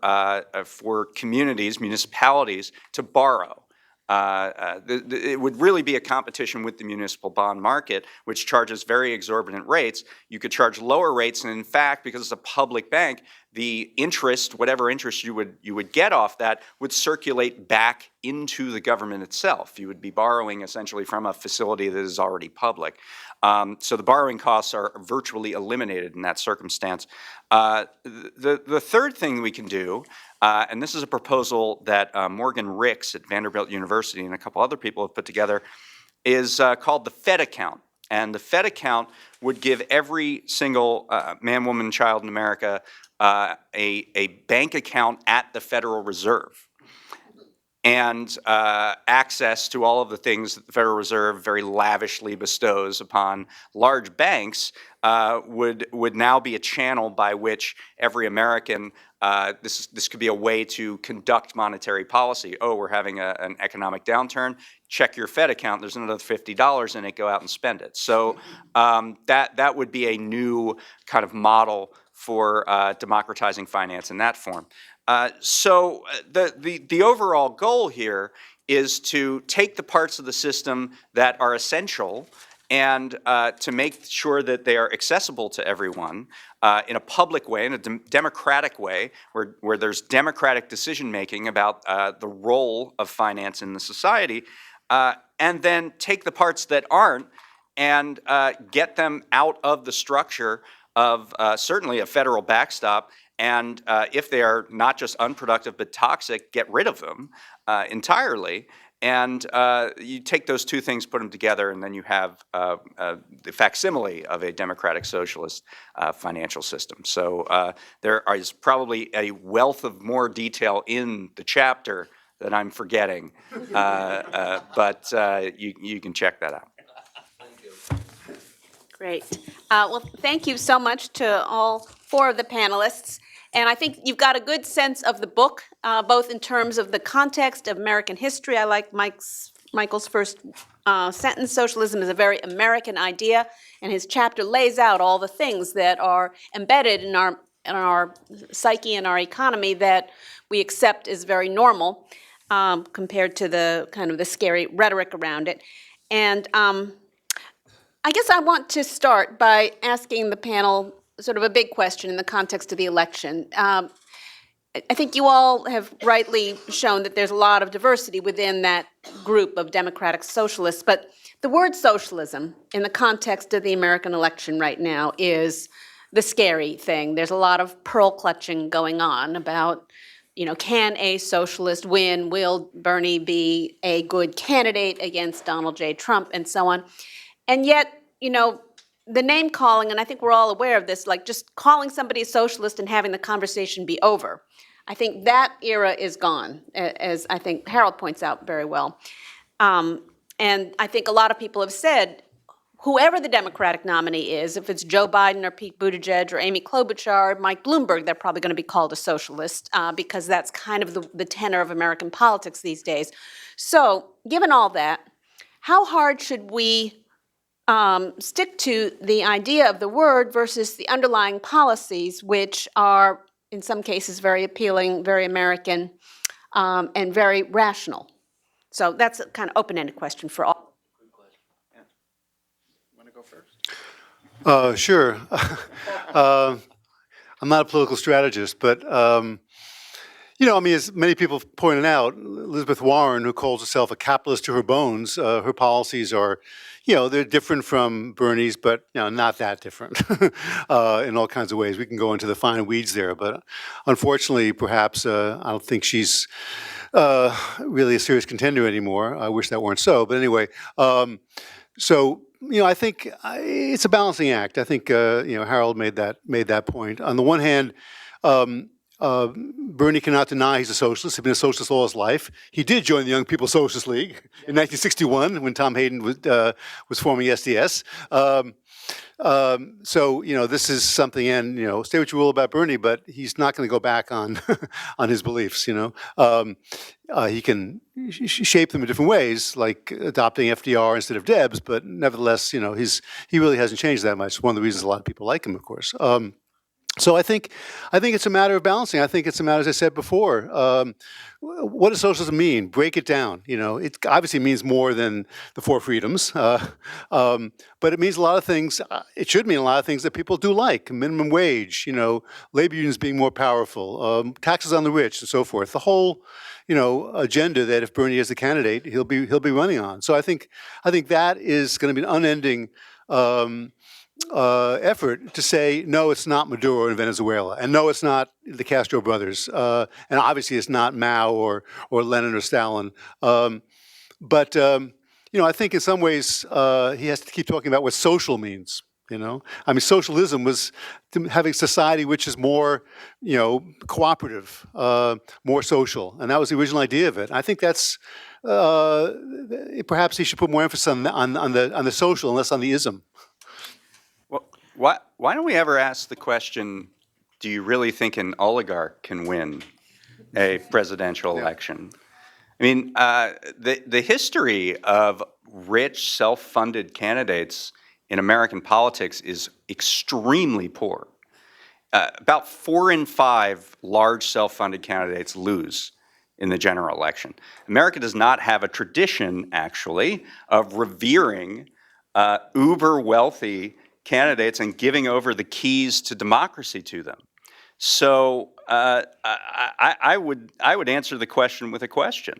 communities, municipalities to borrow. It would really be a competition with the municipal bond market, which charges very exorbitant rates. You could charge lower rates, and in fact, because it's a public bank, the interest, whatever interest you would get off that, would circulate back into the government itself. You would be borrowing essentially from a facility that is already public. So the borrowing costs are virtually eliminated in that circumstance. The third thing we can do, and this is a proposal that Morgan Ricks at Vanderbilt University and a couple other people have put together, is called the Fed account. And the Fed account would give every single man, woman, child in America a bank account at the Federal Reserve, and access to all of the things that the Federal Reserve very lavishly bestows upon large banks would now be a channel by which every American, this could be a way to conduct monetary policy. Oh, we're having an economic downturn. Check your Fed account. There's another $50 in it. Go out and spend it. So that would be a new kind of model for democratizing finance in that form. So the overall goal here is to take the parts of the system that are essential and to make sure that they are accessible to everyone in a public way, in a democratic way, where there's democratic decision-making about the role of finance in the society, and then take the parts that aren't and get them out of the structure of certainly a federal backstop, and if they are not just unproductive but toxic, get rid of them entirely. And you take those two things, put them together, and then you have the facsimile of a democratic socialist financial system. So there is probably a wealth of more detail in the chapter that I'm forgetting, but you can check that out. Great. Well, thank you so much to all four of the panelists. And I think you've got a good sense of the book, both in terms of the context of American history. I like Michael's first sentence. Socialism is a very American idea, and his chapter lays out all the things that are embedded in our psyche and our economy that we accept as very normal compared to the kind of the scary rhetoric around it. And I guess I want to start by asking the panel sort of a big question in the context of the election. I think you all have rightly shown that there's a lot of diversity within that group of democratic socialists, but the word socialism in the context of the American election right now is the scary thing. There's a lot of pearl clutching going on about, can a socialist win? Will Bernie be a good candidate against Donald J. Trump, and so on? And yet, the name calling, and I think we're all aware of this, like just calling somebody a socialist and having the conversation be over. I think that era is gone, as I think Harold points out very well. And I think a lot of people have said, whoever the Democratic nominee is, if it's Joe Biden or Pete Buttigieg or Amy Klobuchar or Mike Bloomberg, they're probably going to be called a socialist because that's kind of the tenor of American politics these days. So, given all that, how hard should we stick to the idea of the word versus the underlying policies, which are, in some cases, very appealing, very American, and very rational? So that's a kind of open-ended question for all. Want to go first? Sure. I'm not a political strategist, but as many people have pointed out, Elizabeth Warren, who calls herself a capitalist to her bones, her policies are, they're different from Bernie's, but not that different in all kinds of ways. We can go into the fine weeds there, but unfortunately, perhaps I don't think she's really a serious contender anymore. I wish that weren't so, but anyway. I think it's a balancing act. I think Harold made that point. On the one hand, Bernie cannot deny he's a socialist. He's been a socialist all his life. He did join the Young People's Socialist League in 1961 when Tom Hayden was forming SDS. This is something, and say what you will about Bernie, but he's not going to go back on on his beliefs. He can shape them in different ways, like adopting FDR instead of Debs, but nevertheless, he really hasn't changed that much. One of the reasons a lot of people like him, of course. So I think it's a matter of balancing. I think it's a matter, as I said before, what does socialism mean? Break it down. It obviously means more than the four freedoms, but it means a lot of things. It should mean a lot of things that people do like: minimum wage, labor unions being more powerful, taxes on the rich, and so forth. The whole, agenda that if Bernie is the candidate, he'll be running on. So I think that is going to be an unending effort to say, no, it's not Maduro in Venezuela, and no, it's not the Castro brothers, and obviously it's not Mao or Lenin or Stalin. But I think in some ways he has to keep talking about what social means. Socialism was having society which is more, cooperative, more social, and that was the original idea of it. I think that's perhaps he should put more emphasis on the social and less on the ism. Why don't we ever ask the question, do you really think an oligarch can win a presidential election? I mean, the history of rich, self-funded candidates in American politics is extremely poor. About 4 in 5 large self-funded candidates lose in the general election. America does not have a tradition, actually, of revering uber-wealthy candidates and giving over the keys to democracy to them. So I would answer the question with a question.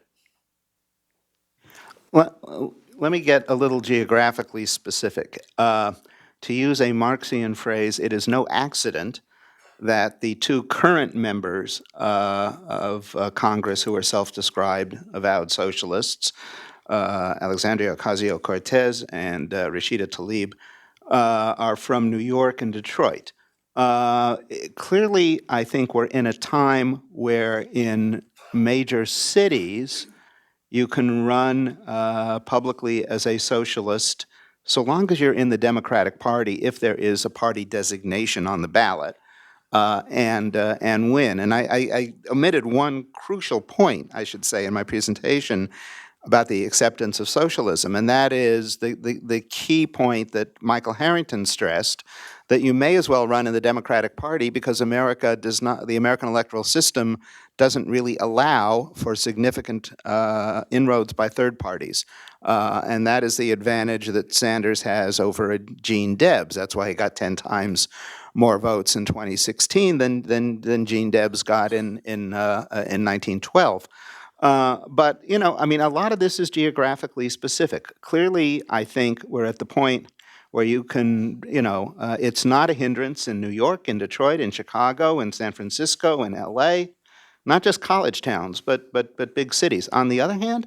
Well, let me get a little geographically specific. To use a Marxian phrase, it is no accident that the two current members of Congress who are self-described avowed socialists, Alexandria Ocasio-Cortez and Rashida Tlaib, are from New York and Detroit. Clearly, I think we're in a time where in major cities, you can run publicly as a socialist so long as you're in the Democratic Party, if there is a party designation on the ballot, and win. And I omitted one crucial point, I should say, in my presentation about the acceptance of socialism, and that is the key point that Michael Harrington stressed, that you may as well run in the Democratic Party because America does not, the American electoral system doesn't really allow for significant inroads by third parties. And that is the advantage that Sanders has over Gene Debs. That's why he got 10 times more votes in 2016 than Gene Debs got in 1912. But, a lot of this is geographically specific. Clearly, I think we're at the point where you can, it's not a hindrance in New York, in Detroit, in Chicago, in San Francisco, in LA, not just college towns, but big cities. On the other hand,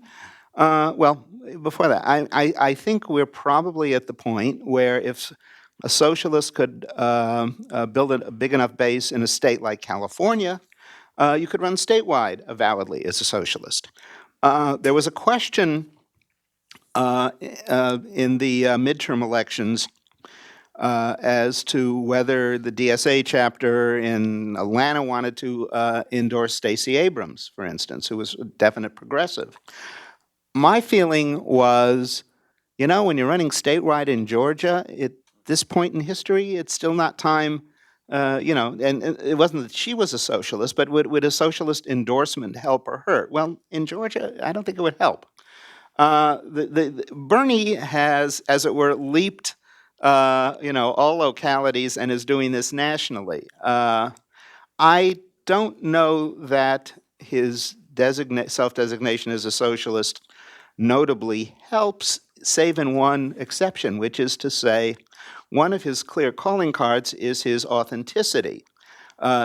before that, I think we're probably at the point where if a socialist could build a big enough base in a state like California, You could run statewide avowedly as a socialist. There was a question in the midterm elections as to whether the DSA chapter in Atlanta wanted to endorse Stacey Abrams, for instance, who was a definite progressive. My feeling was, when you're running statewide in Georgia, at this point in history, it's still not time, and it wasn't that she was a socialist, but would a socialist endorsement help or hurt? Well, in Georgia, I don't think it would help. Bernie has, as it were, leaped all localities and is doing this nationally. I don't know that his self-designation as a socialist notably helps, save in one exception, which is to say, one of his clear calling cards is his authenticity.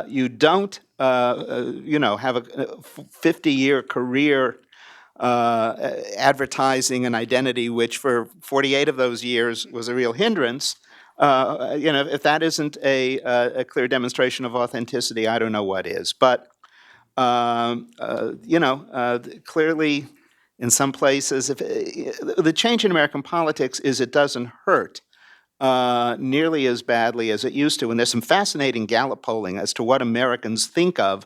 You don't, have a 50-year career advertising an identity which for 48 of those years was a real hindrance. If that isn't a clear demonstration of authenticity, I don't know what is. But clearly, in some places, the change in American politics is it doesn't hurt nearly as badly as it used to. And there's some fascinating Gallup polling as to what Americans think of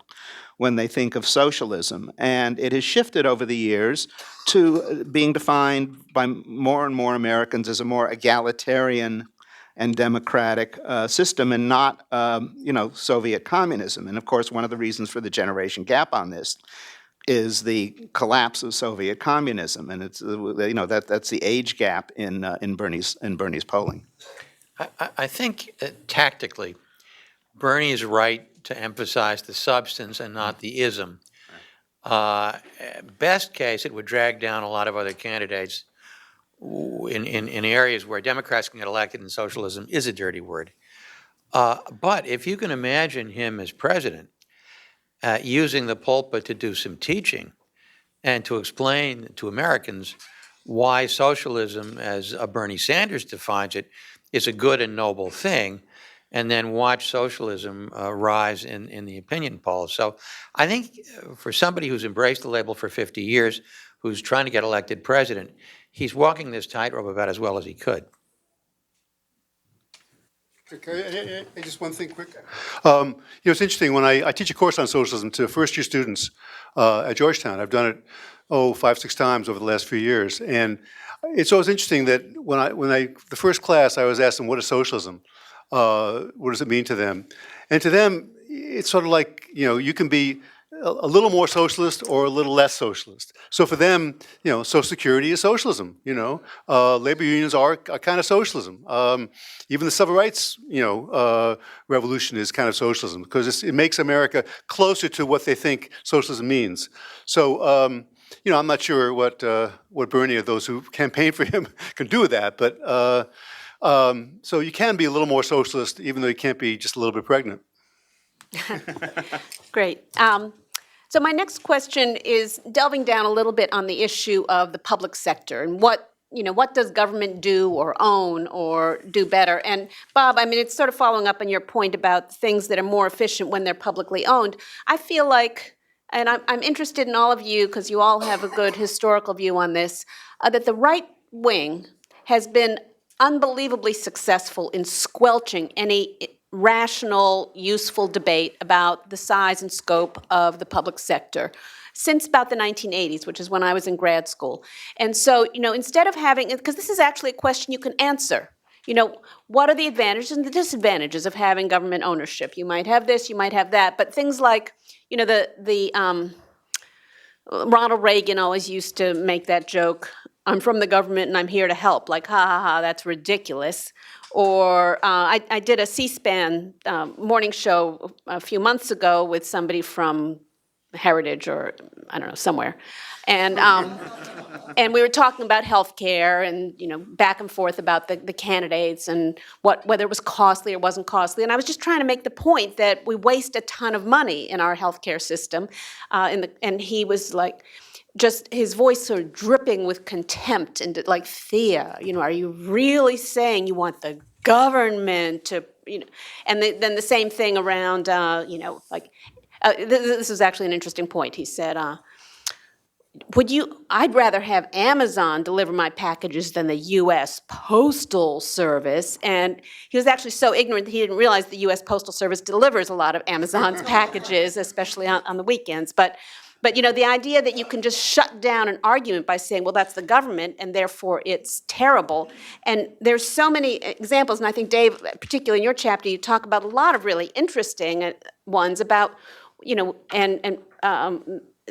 when they think of socialism. And it has shifted over the years to being defined by more and more Americans as a more egalitarian and democratic system, and not, Soviet communism. And of course, one of the reasons for the generation gap on this is the collapse of Soviet communism, and it's that's the age gap in Bernie's polling. I think tactically, Bernie is right to emphasize the substance and not the ism. Best case, it would drag down a lot of other candidates in areas where Democrats can get elected and socialism is a dirty word. But if you can imagine him as president, using the pulpit to do some teaching and to explain to Americans why socialism, as Bernie Sanders defines it, is a good and noble thing, and then watch socialism rise in the opinion polls. So I think for somebody who's embraced the label for 50 years, who's trying to get elected president, he's walking this tightrope about as well as he could. Okay, just one thing quick. It's interesting, when I teach a course on socialism to first-year students at Georgetown. I've done it, 5, 6 times over the last few years. And it's always interesting that the first class, I was asking, what is socialism? What does it mean to them? And to them, it's sort of like, you can be a little more socialist or a little less socialist. So for them, Social Security is socialism. Labor unions are a kind of socialism. Even the civil rights, revolution is kind of socialism, because it makes America closer to what they think socialism means. So, I'm not sure what Bernie or those who campaign for him can do with that, but so you can be a little more socialist, even though you can't be just a little bit pregnant. Great. So my next question is delving down a little bit on the issue of the public sector and what does government do or own or do better? And Bob, it's sort of following up on your point about things that are more efficient when they're publicly owned. I feel like, and I'm interested in all of you, because you all have a good historical view on this, that the right wing has been unbelievably successful in squelching any rational, useful debate about the size and scope of the public sector since about the 1980s, which is when I was in grad school. And so, instead of having, because this is actually a question you can answer, what are the advantages and the disadvantages of having government ownership? You might have this, you might have that, but things like, Ronald Reagan always used to make that joke, I'm from the government and I'm here to help, like, ha, ha, ha, that's ridiculous. Or I did a C-SPAN morning show a few months ago with somebody from Heritage or, I don't know, somewhere. And and we were talking about healthcare and, back and forth about the candidates and whether it was costly or wasn't costly. And I was just trying to make the point that we waste a ton of money in our healthcare system. And he was like, just his voice sort of dripping with contempt and like, Thea, are you really saying you want the government to, and then the same thing around, like This was actually an interesting point. He said, I'd rather have Amazon deliver my packages than the U.S. Postal Service. And he was actually so ignorant that he didn't realize the U.S. Postal Service delivers a lot of Amazon's packages, especially on the weekends. But the idea that you can just shut down an argument by saying, well, that's the government, and therefore it's terrible. And there's so many examples, and I think, Dave, particularly in your chapter, you talk about a lot of really interesting ones about,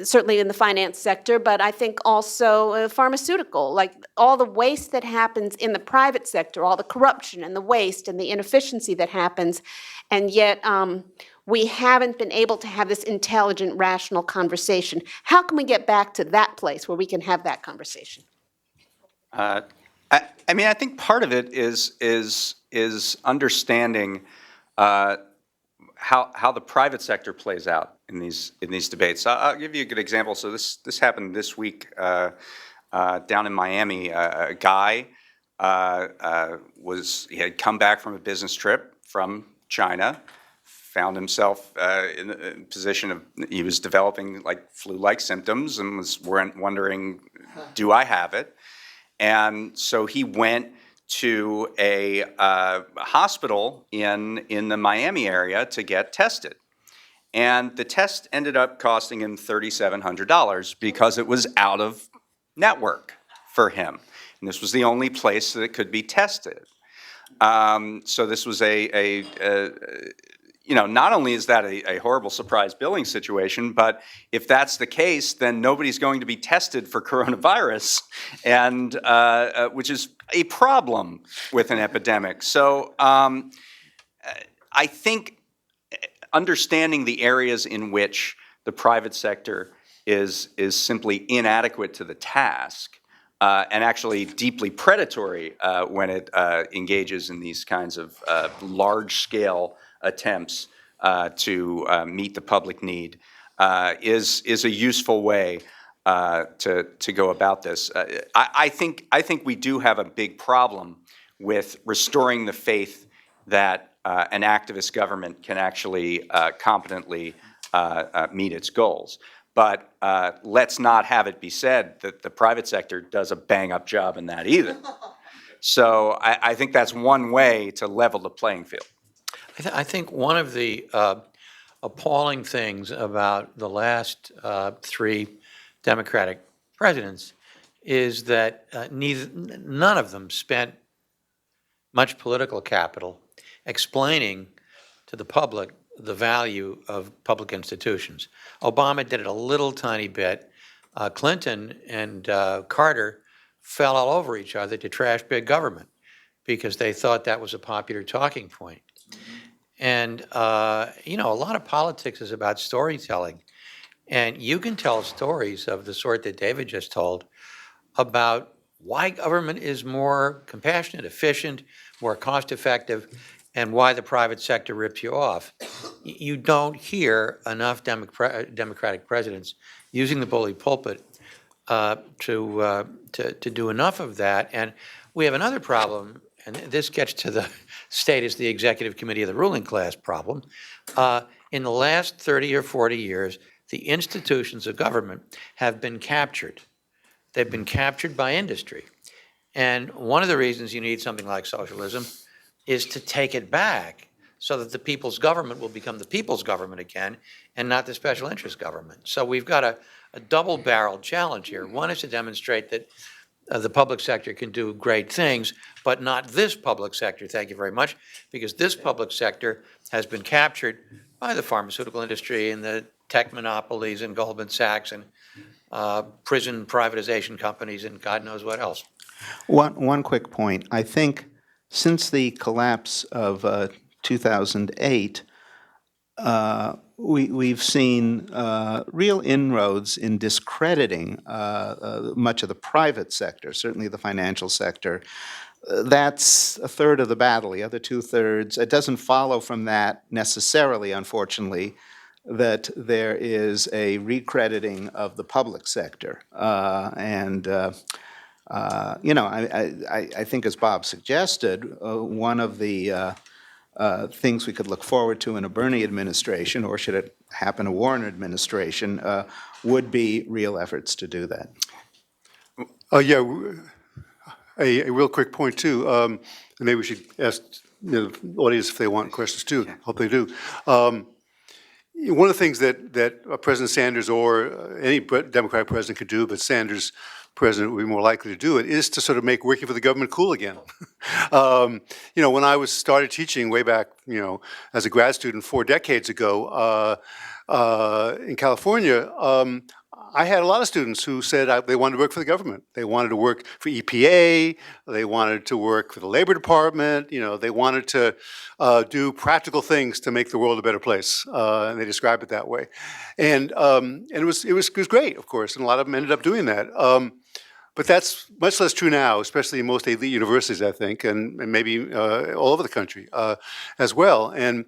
certainly in the finance sector, but I think also pharmaceutical, like all the waste that happens in the private sector, all the corruption and the waste and the inefficiency that happens, and yet we haven't been able to have this intelligent, rational conversation. How can we get back to that place where we can have that conversation? I think part of it is understanding how the private sector plays out in these debates. I'll give you a good example. So this happened this week down in Miami. A guy he had come back from a business trip from China, found himself in a position of he was developing like flu-like symptoms and was wondering, do I have it? And so he went to a hospital in the Miami area to get tested. And the test ended up costing him $3,700 because it was out of network for him. And this was the only place that it could be tested. So this was not only is that a horrible surprise billing situation, but if that's the case, then nobody's going to be tested for coronavirus, and which is a problem with an epidemic. So I think understanding the areas in which the private sector is simply inadequate to the task and actually deeply predatory when it engages in these kinds of large-scale attempts to meet the public need is a useful way to go about this. I think we do have a big problem with restoring the faith that an activist government can actually competently meet its goals. But let's not have it be said that the private sector does a bang-up job in that either. So I think that's one way to level the playing field. I think one of the appalling things about the last 3 Democratic presidents is that none of them spent much political capital explaining to the public the value of public institutions. Obama did it a little tiny bit. Clinton and Carter fell all over each other to trash big government because they thought that was a popular talking point. And, a lot of politics is about storytelling. And you can tell stories of the sort that David just told about why government is more compassionate, efficient, more cost-effective, and why the private sector rips you off. You don't hear enough Democratic presidents using the bully pulpit to do enough of that. And we have another problem, and this gets to the state as the executive committee of the ruling class problem. In the last 30 or 40 years, the institutions of government have been captured. They've been captured by industry. And one of the reasons you need something like socialism is to take it back so that the people's government will become the people's government again and not the special interest government. So we've got a double-barreled challenge here. One is to demonstrate that the public sector can do great things, but not this public sector, thank you very much, because this public sector has been captured by the pharmaceutical industry and the tech monopolies and Goldman Sachs and prison privatization companies and God knows what else. One quick point. I think since the collapse of 2008, we've seen real inroads in discrediting much of the private sector, certainly the financial sector. That's a third of the battle. The other 2/3, it doesn't follow from that necessarily, unfortunately, that there is a recrediting of the public sector. I think as Bob suggested, one of the things we could look forward to in a Bernie administration, or should it happen a Warren administration, would be real efforts to do that. A real quick point too, and maybe we should ask the audience if they want questions too. Hope they do. One of the things that President Sanders or any Democratic president could do, but Sanders president would be more likely to do it, is to sort of make working for the government cool again. When I started teaching way back, as a grad student 4 decades ago in California, I had a lot of students who said they wanted to work for the government. They wanted to work for EPA. They wanted to work for the Labor Department. They wanted to do practical things to make the world a better place, and they describe it that way. And it was great, of course, and a lot of them ended up doing that. But that's much less true now, especially in most elite universities, I think, and maybe all over the country as well. And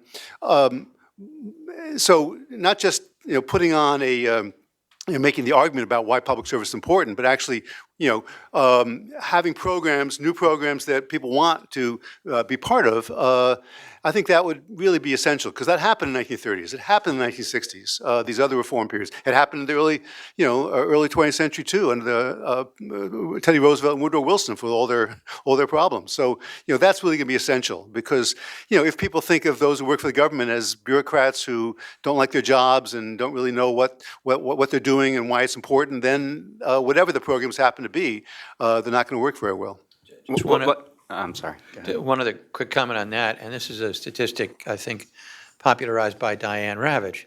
so, not just putting on making the argument about why public service is important, but actually, having programs, new programs that people want to be part of, I think that would really be essential, because that happened in the 1930s. It happened in the 1960s, these other reform periods. It happened in the early 20th century too, under Teddy Roosevelt and Woodrow Wilson for all their problems. So, that's really going to be essential, because, if people think of those who work for the government as bureaucrats who don't like their jobs and don't really know what they're doing and why it's important, then whatever the programs happen to be, they're not going to work very well. I'm sorry. One other quick comment on that, and this is a statistic, I think, popularized by Dayen Ravitch,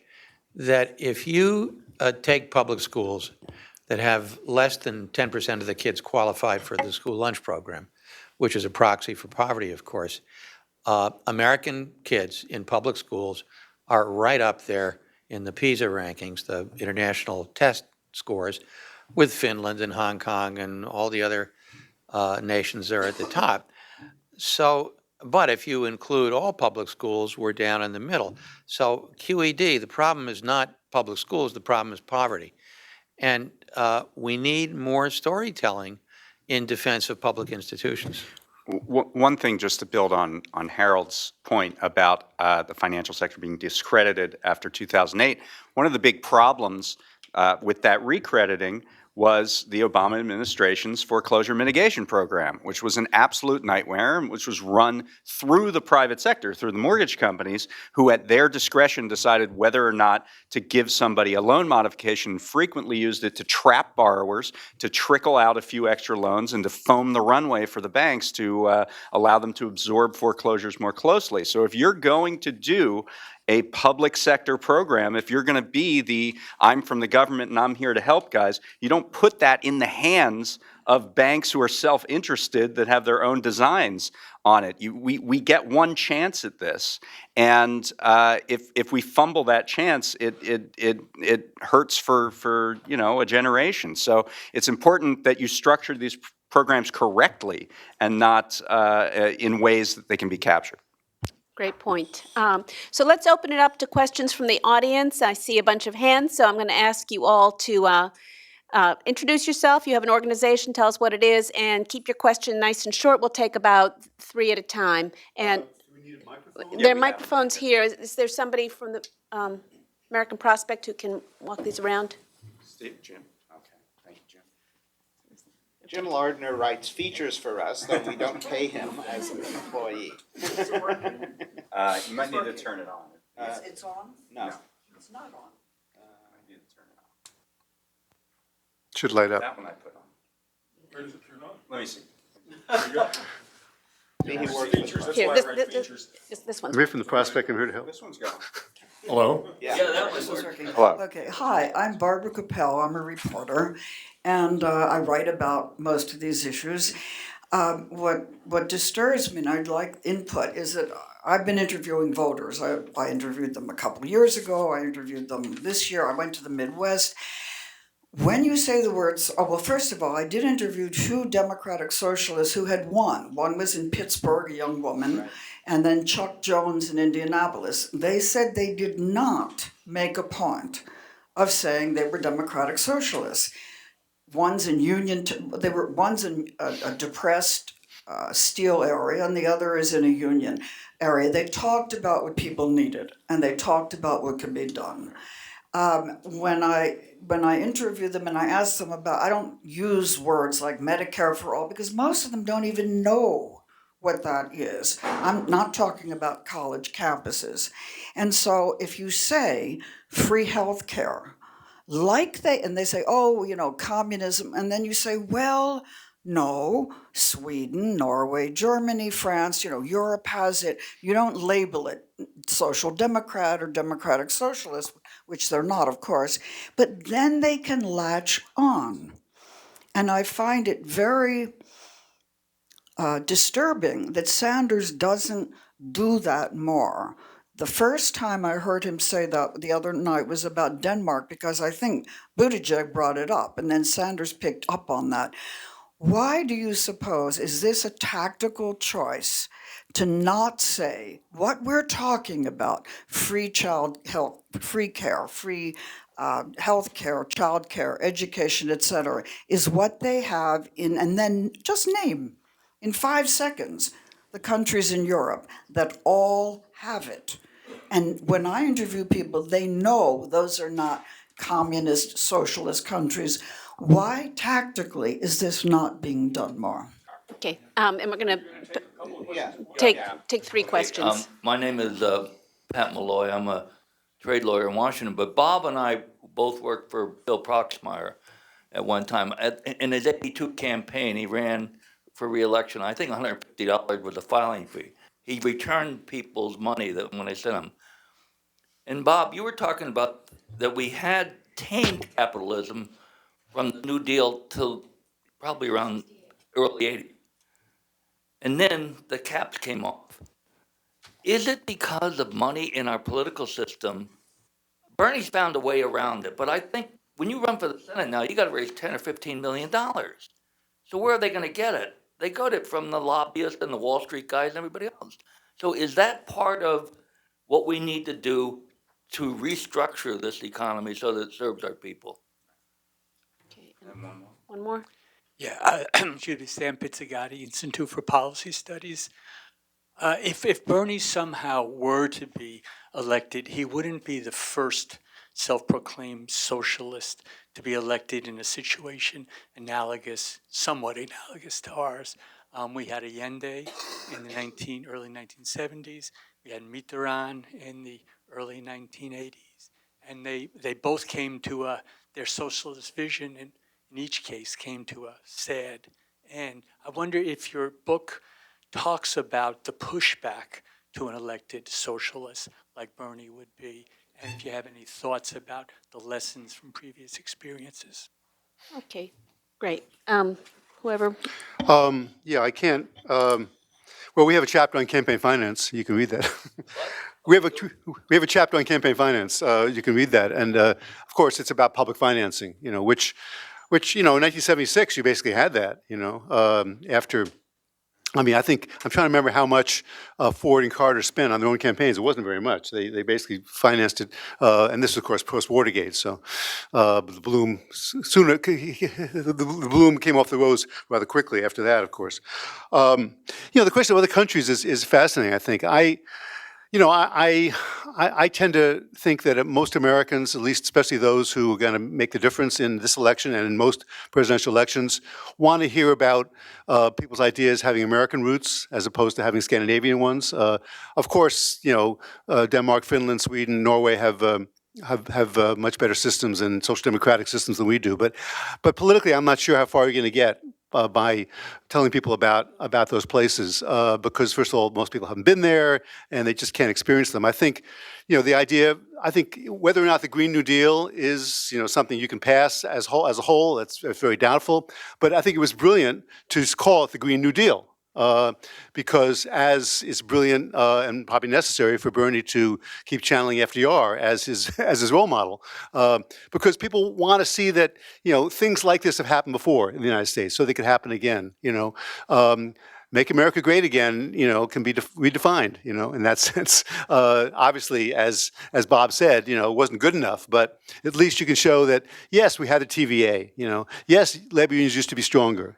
that if you take public schools that have less than 10% of the kids qualified for the school lunch program, which is a proxy for poverty, of course, American kids in public schools are right up there in the PISA rankings, the international test scores, with Finland and Hong Kong and all the other nations are at the top. So, but if you include all public schools, we're down in the middle. So QED, the problem is not public schools, the problem is poverty. And we need more storytelling in defense of public institutions. One thing, just to build on Harold's point about the financial sector being discredited after 2008, one of the big problems with that recrediting was the Obama administration's foreclosure mitigation program, which was an absolute nightmare, which was run through the private sector, through the mortgage companies, who at their discretion decided whether or not to give somebody a loan modification, frequently used it to trap borrowers, to trickle out a few extra loans, and to foam the runway for the banks to allow them to absorb foreclosures more closely. So if you're going to do a public sector program, if you're going to be the I'm from the government and I'm here to help guys, you don't put that in the hands of banks who are self-interested that have their own designs on it. We get one chance at this, and if we fumble that chance, it hurts for a generation. So it's important that you structure these programs correctly and not in ways that they can be captured. Great point. So let's open it up to questions from the audience. I see a bunch of hands, so I'm going to ask you all to introduce yourself. You have an organization, tell us what it is, and keep your question nice and short. We'll take about 3 at a time. And Do we need a microphone? there are microphones here. Is there somebody from the American Prospect who can walk these around? Jim. Okay. Thank you, Jim. Jim Lardner writes features for us, though we don't pay him as an employee. You might need to turn it on. It's on? No. It's not on. I need to turn it on. Should light up. That one I put on. Where does it turn on? Let me see. Features, that's Here, why I write features. this one's. I'm here from the Prospect. I'm here to help. This one's going. Hello? This is working. Hello. Okay, hi, I'm Barbara Capel, I'm a reporter, and I write about most of these issues. What disturbs me, and I'd like input, is that I've been interviewing voters. I interviewed them a couple of years ago, I interviewed them this year, I went to the Midwest. When you say the words, well, first of all, I did interview 2 Democratic socialists who had won. One was in Pittsburgh, a young woman, right, and then Chuck Jones in Indianapolis. They said they did not make a point of saying they were Democratic socialists. One's in one's in a depressed steel area, and the other is in a union area. They talked about what people needed, and they talked about what could be done. When I interview them and I ask them about, I don't use words like Medicare for all because most of them don't even know what that is. I'm not talking about college campuses. And so if you say free health care, and they say, oh, communism, and then you say, well, no, Sweden, Norway, Germany, France, Europe has it. You don't label it social democrat or democratic socialist, which they're not, of course, but then they can latch on. And I find it very disturbing that Sanders doesn't do that more. The first time I heard him say that the other night was about Denmark, because I think Buttigieg brought it up, and then Sanders picked up on that. Why do you suppose, is this a tactical choice to not say what we're talking about, free child health, free care, free health care, child care, education, etc., is what they have in, and then just name in 5 seconds the countries in Europe that all have it. And when I interview people, they know those are not communist, socialist countries. Why tactically is this not being done more? Okay, and we're going to take 3 questions. My name is Pat Malloy. I'm a trade lawyer in Washington, but Bob and I both worked for Bill Proxmire at one time. In his 82 campaign, he ran for re-election. I think $150 was a filing fee. He returned people's money that when they sent him. And Bob, you were talking about that we had tamed capitalism from the New Deal till probably around early 80s. And then the caps came off. Is it because of money in our political system? Bernie's found a way around it, but I think when you run for the Senate now, you got to raise $10 or $15 million. So where are they going to get it? They got it from the lobbyists and the Wall Street guys and everybody else. So is that part of what we need to do to restructure this economy so that it serves our people? Okay, one more. Yeah, excuse me, Sam Pizzigatti, Institute for Policy Studies. If Bernie somehow were to be elected, he wouldn't be the first self-proclaimed socialist to be elected in a situation somewhat analogous to ours. We had Allende in the early 1970s. We had Mitterrand in the early 1980s. And they both came to their socialist vision, and in each case came to a sad end. I wonder if your book talks about the pushback to an elected socialist like Bernie would be, and if you have any thoughts about the lessons from previous experiences. Okay, great. Whoever. Yeah, I can't. Well, we have a chapter on campaign finance. You can read that. We have a chapter on campaign finance. You can read that, and of course, it's about public financing. Which in 1976 you basically had that. After. I mean, I think, I'm trying to remember how much Ford and Carter spent on their own campaigns. It wasn't very much. They basically financed it, and this, of course, post-Watergate. So the bloom the bloom came off the rose rather quickly after that, of course. The question of other countries is fascinating, I think. I tend to think that most Americans, at least especially those who are going to make the difference in this election and in most presidential elections, want to hear about people's ideas having American roots as opposed to having Scandinavian ones. Of course, Denmark, Finland, Sweden, Norway have much better systems and social democratic systems than we do. But politically, I'm not sure how far you're going to get by telling people about those places, because first of all, most people haven't been there and they just can't experience them. I think, I think whether or not the Green New Deal is, something you can pass as a whole, that's very doubtful. But I think it was brilliant to call it the Green New Deal. Because as is brilliant and probably necessary for Bernie to keep channeling FDR as his role model, because people want to see that things like this have happened before in the United States, so they could happen again. Make America Great Again, can be redefined, in that sense. Obviously, as Bob said, it wasn't good enough, but at least you can show that, yes, we had a TVA, yes, labor unions used to be stronger,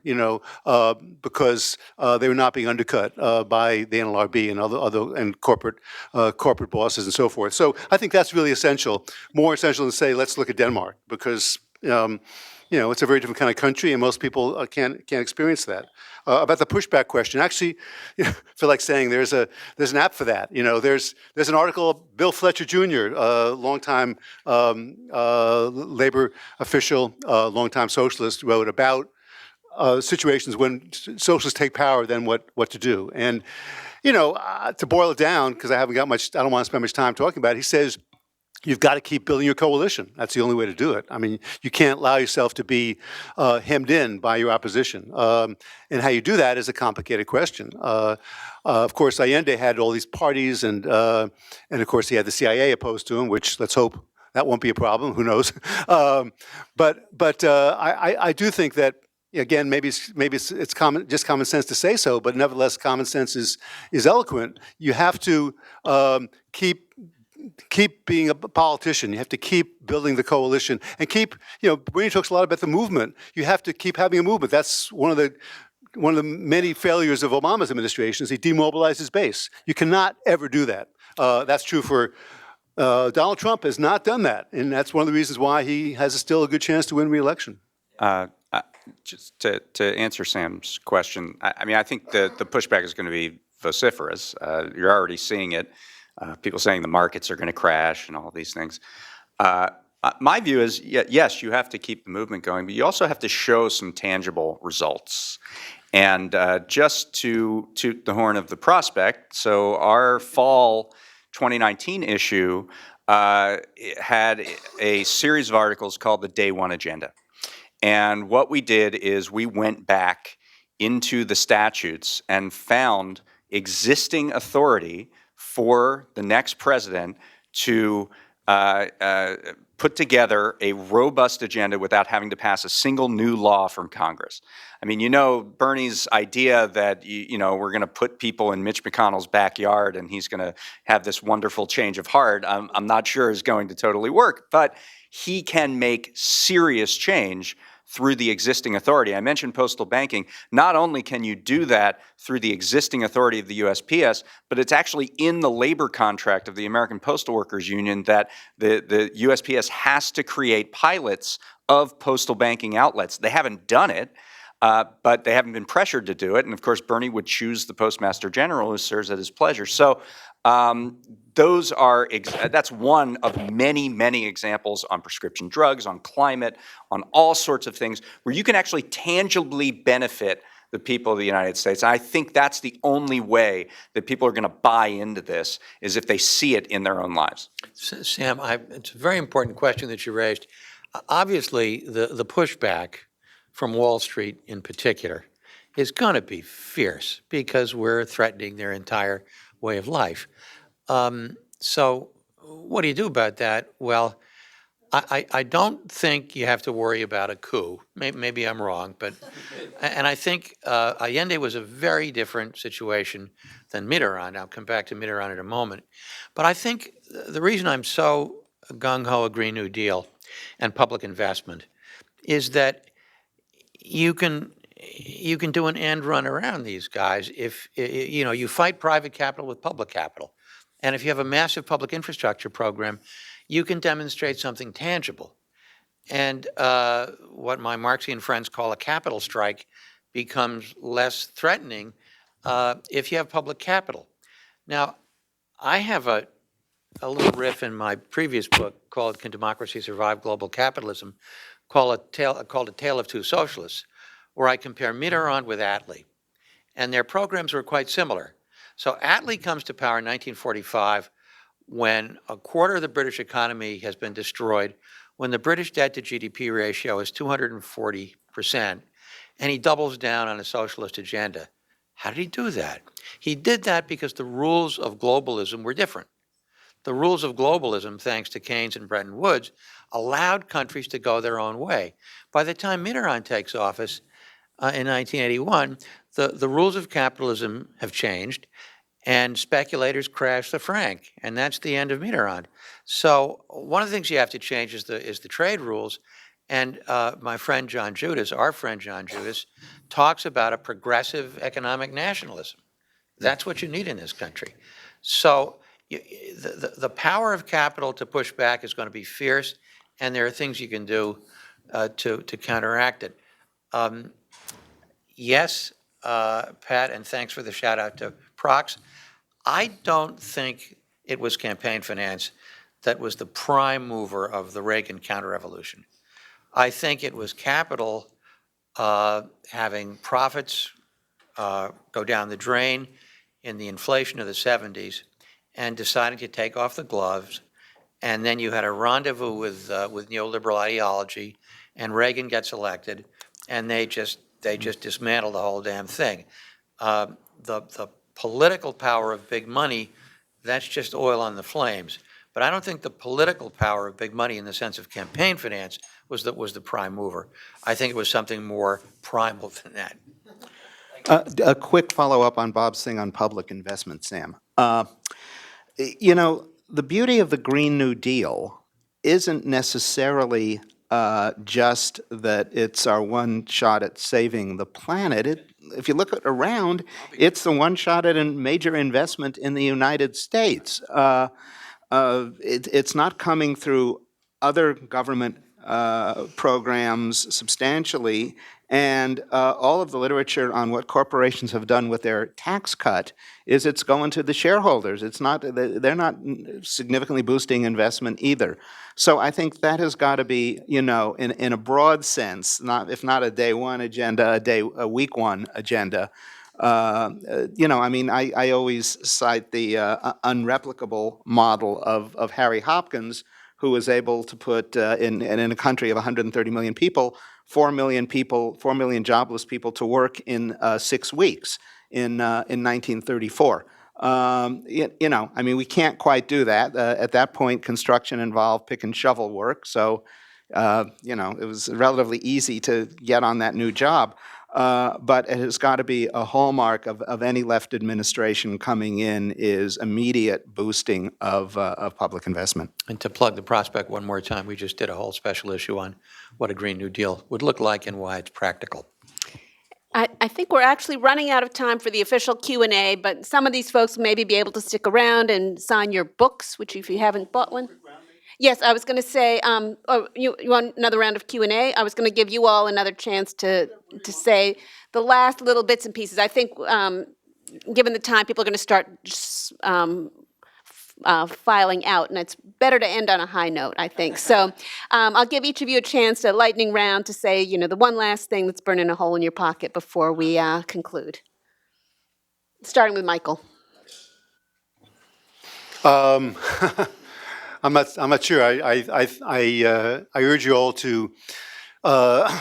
because they were not being undercut by the NLRB and other and corporate bosses and so forth. So I think that's really essential, more essential than say, let's look at Denmark, because it's a very different kind of country, and most people can't experience that. About the pushback question, actually, I feel like saying there's an app for that. There's an article, Bill Fletcher Jr., longtime labor official, longtime socialist, wrote about situations when socialists take power, then what to do. And to boil it down, because I don't want to spend much time talking about it, he says, you've got to keep building your coalition. That's the only way to do it. I mean, you can't allow yourself to be hemmed in by your opposition. And how you do that is a complicated question. Of course, Allende had all these parties, and of course he had the CIA opposed to him, which let's hope that won't be a problem. Who knows? But I do think that, again, maybe it's just common sense to say so, but nevertheless, common sense is eloquent. You have to keep being a politician. You have to keep building the coalition, and Bernie talks a lot about the movement. You have to keep having a movement. That's one of the many failures of Obama's administration, is he demobilized his base. You cannot ever do that. That's true for Donald Trump has not done that, and that's one of the reasons why he has still a good chance to win re-election. Just to answer Sam's question, I think the pushback is going to be vociferous. You're already seeing it. People saying the markets are going to crash and all these things. My view is, yes, you have to keep the movement going, but you also have to show some tangible results. And just to toot the horn of the prospect, so our fall 2019 issue had a series of articles called the Day One Agenda. And what we did is we went back into the statutes and found existing authority for the next president to put together a robust agenda without having to pass a single new law from Congress. I mean, Bernie's idea that, we're going to put people in Mitch McConnell's backyard and he's going to have this wonderful change of heart, I'm not sure is going to totally work, but he can make serious change through the existing authority. I mentioned postal banking. Not only can you do that through the existing authority of the USPS, but it's actually in the labor contract of the American Postal Workers Union that the USPS has to create pilots of postal banking outlets. They haven't done it, but they haven't been pressured to do it. And of course, Bernie would choose the Postmaster General who serves at his pleasure. So that's one of many, many examples on prescription drugs, on climate, on all sorts of things where you can actually tangibly benefit the people of the United States. I think that's the only way that people are going to buy into this, is if they see it in their own lives. Sam, it's a very important question that you raised. Obviously, the pushback from Wall Street in particular is going to be fierce because we're threatening their entire way of life. So what do you do about that? Well, I don't think you have to worry about a coup. Maybe I'm wrong, and I think Allende was a very different situation than Mitterrand. I'll come back to Mitterrand in a moment. But I think the reason I'm so gung-ho a Green New Deal and public investment is that you can do an end run around these guys if you fight private capital with public capital. And if you have a massive public infrastructure program, you can demonstrate something tangible. And what my Marxian friends call a capital strike becomes less threatening if you have public capital. Now, I have a little riff in my previous book called Can Democracy Survive Global Capitalism, called A Tale of Two Socialists, where I compare Mitterrand with Attlee. And their programs were quite similar. So Attlee comes to power in 1945 when a quarter of the British economy has been destroyed, when the British debt to GDP ratio is 240%, and he doubles down on a socialist agenda. How did he do that? He did that because the rules of globalism were different. The rules of globalism, thanks to Keynes and Bretton Woods, allowed countries to go their own way. By the time Mitterrand takes office, in 1981, the rules of capitalism have changed, and speculators crash the franc, and that's the end of Mitterrand. So one of the things you have to change is the trade rules. And my friend John Judas, our friend John Judas, talks about a progressive economic nationalism. That's what you need in this country. So the power of capital to push back is going to be fierce, and there are things you can do to counteract it. Yes, Pat, and thanks for the shout out to Prox. I don't think it was campaign finance that was the prime mover of the Reagan counter-revolution. I think it was capital having profits go down the drain in the inflation of the 70s and deciding to take off the gloves. And then you had a rendezvous with neoliberal ideology, and Reagan gets elected, and they just dismantle the whole damn thing. The political power of big money, that's just oil on the flames. But I don't think the political power of big money in the sense of campaign finance was the prime mover. I think it was something more primal than that. A quick follow-up on Bob's thing on public investment, Sam. You know, the beauty of the Green New Deal isn't necessarily just that it's our one shot at saving the planet. If you look around, it's the one shot at a major investment in the United States. It's not coming through other government programs substantially, and all of the literature on what corporations have done with their tax cut is it's going to the shareholders. It's not, they're not significantly boosting investment either. So I think that has got to be, you know, in a broad sense, if not a day one agenda, a week one agenda. You know, I mean, I always cite the unreplicable model of Harry Hopkins, who was able to put in a country of 130 million people, 4 million jobless people to work in 6 weeks in 1934. You know, I mean, we can't quite do that. At that point, construction involved pick and shovel work, so you know, it was relatively easy to get on that new job. But it has got to be a hallmark of any left administration coming in is immediate boosting of public investment. And to plug the prospect one more time, we just did a whole special issue on what a Green New Deal would look like and why it's practical. I think we're actually running out of time for the official Q&A, but some of these folks maybe be able to stick around and sign your books, which if you haven't bought one. Yes, I was going to say, you want another round of Q&A? I was going to give you all another chance to say the last little bits and pieces. I think, given the time, people are going to start filing out, and it's better to end on a high note, I think. So I'll give each of you a chance, a lightning round, to say, you know, the one last thing that's burning a hole in your pocket before we conclude. Starting with Michael. I'm not sure. I urge you all to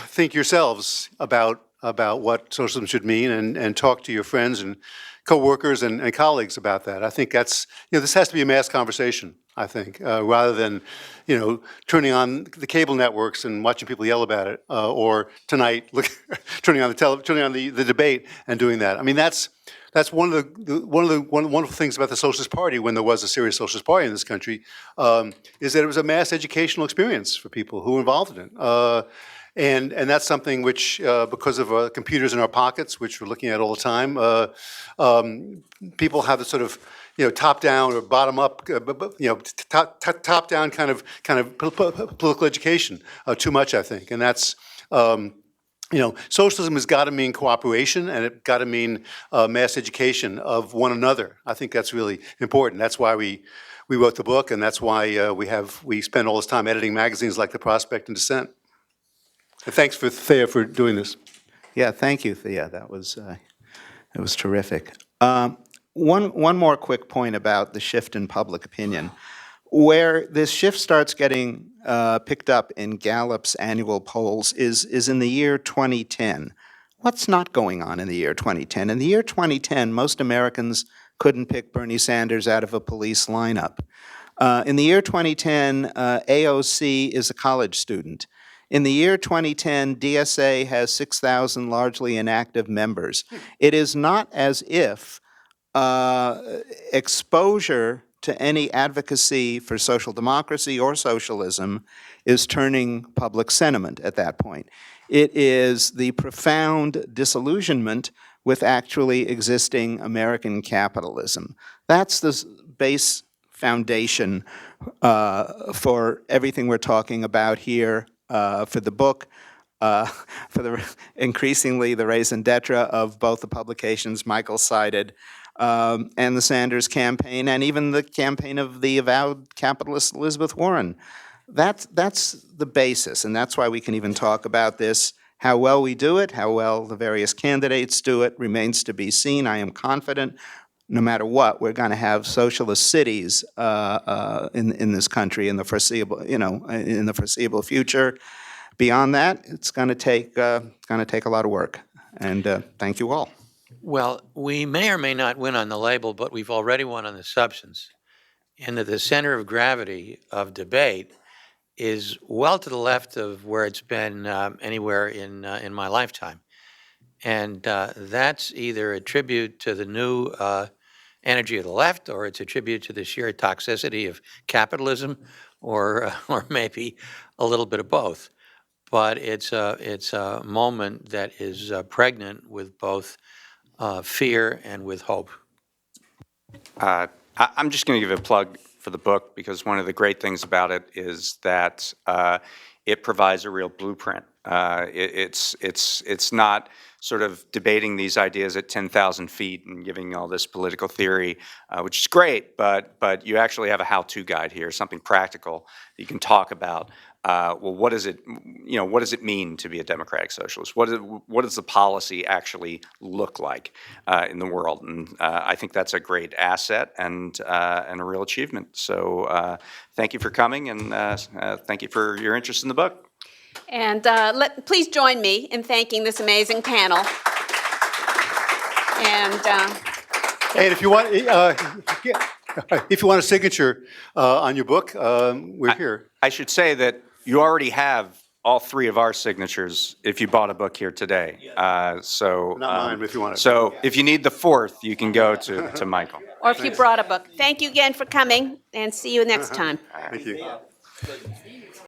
think yourselves about what socialism should mean and talk to your friends and coworkers and colleagues about that. I think that's, you know, this has to be a mass conversation, I think, rather than, you know, turning on the cable networks and watching people yell about it, or tonight turning on the debate and doing that. I mean, that's one of the wonderful things about the Socialist Party, when there was a serious Socialist Party in this country, is that it was a mass educational experience for people who were involved in it. And that's something which, because of computers in our pockets, which we're looking at all the time, people have the sort of, you know, top-down or bottom-up, you know, top-down kind of political education too much, I think, and that's. You know, socialism has got to mean cooperation, and it's got to mean mass education of one another. I think that's really important. That's why we wrote the book, and that's why we spend all this time editing magazines like The Prospect and Dissent. And thanks for Thea for doing this. Yeah, thank you, Thea. That was terrific. One more quick point about the shift in public opinion. Where this shift starts getting picked up in Gallup's annual polls is in the year 2010. What's not going on in the year 2010? In the year 2010, most Americans couldn't pick Bernie Sanders out of a police lineup. In the year 2010, AOC is a college student. In the year 2010, DSA has 6,000 largely inactive members. It is not as if exposure to any advocacy for social democracy or socialism is turning public sentiment at that point. It is the profound disillusionment with actually existing American capitalism. That's the base foundation for everything we're talking about here, for the book, for increasingly the raison d'etre of both the publications Michael cited, and the Sanders campaign, and even the campaign of the avowed capitalist Elizabeth Warren. That's the basis, and that's why we can even talk about this. How well we do it, how well the various candidates do it, remains to be seen. I am confident, no matter what, we're going to have socialist cities in this country in the foreseeable future. Beyond that, it's going to take a lot of work. And thank you all. Well, we may or may not win on the label, but we've already won on the substance. And that the center of gravity of debate is well to the left of where it's been anywhere in my lifetime. And that's either a tribute to the new energy of the left, or it's a tribute to the sheer toxicity of capitalism, or maybe a little bit of both. But it's a moment that is pregnant with both fear and with hope. I'm just going to give a plug for the book, because one of the great things about it is that it provides a real blueprint. It's not sort of debating these ideas at 10,000 feet and giving all this political theory, which is great, but you actually have a how-to guide here, something practical that you can talk about. Well, what does it mean to be a democratic socialist? What does the policy actually look like in the world? And I think that's a great asset and a real achievement. So thank you for coming, and thank you for your interest in the book. And please join me in thanking this amazing panel. And if you want, a signature on your book, we're here. I should say that you already have all three of our signatures if you bought a book here today. So Not mine, but if you want it. So if you need the fourth, you can go to Michael. or if you brought a book. Thank you again for coming, and see you next time. Thank you.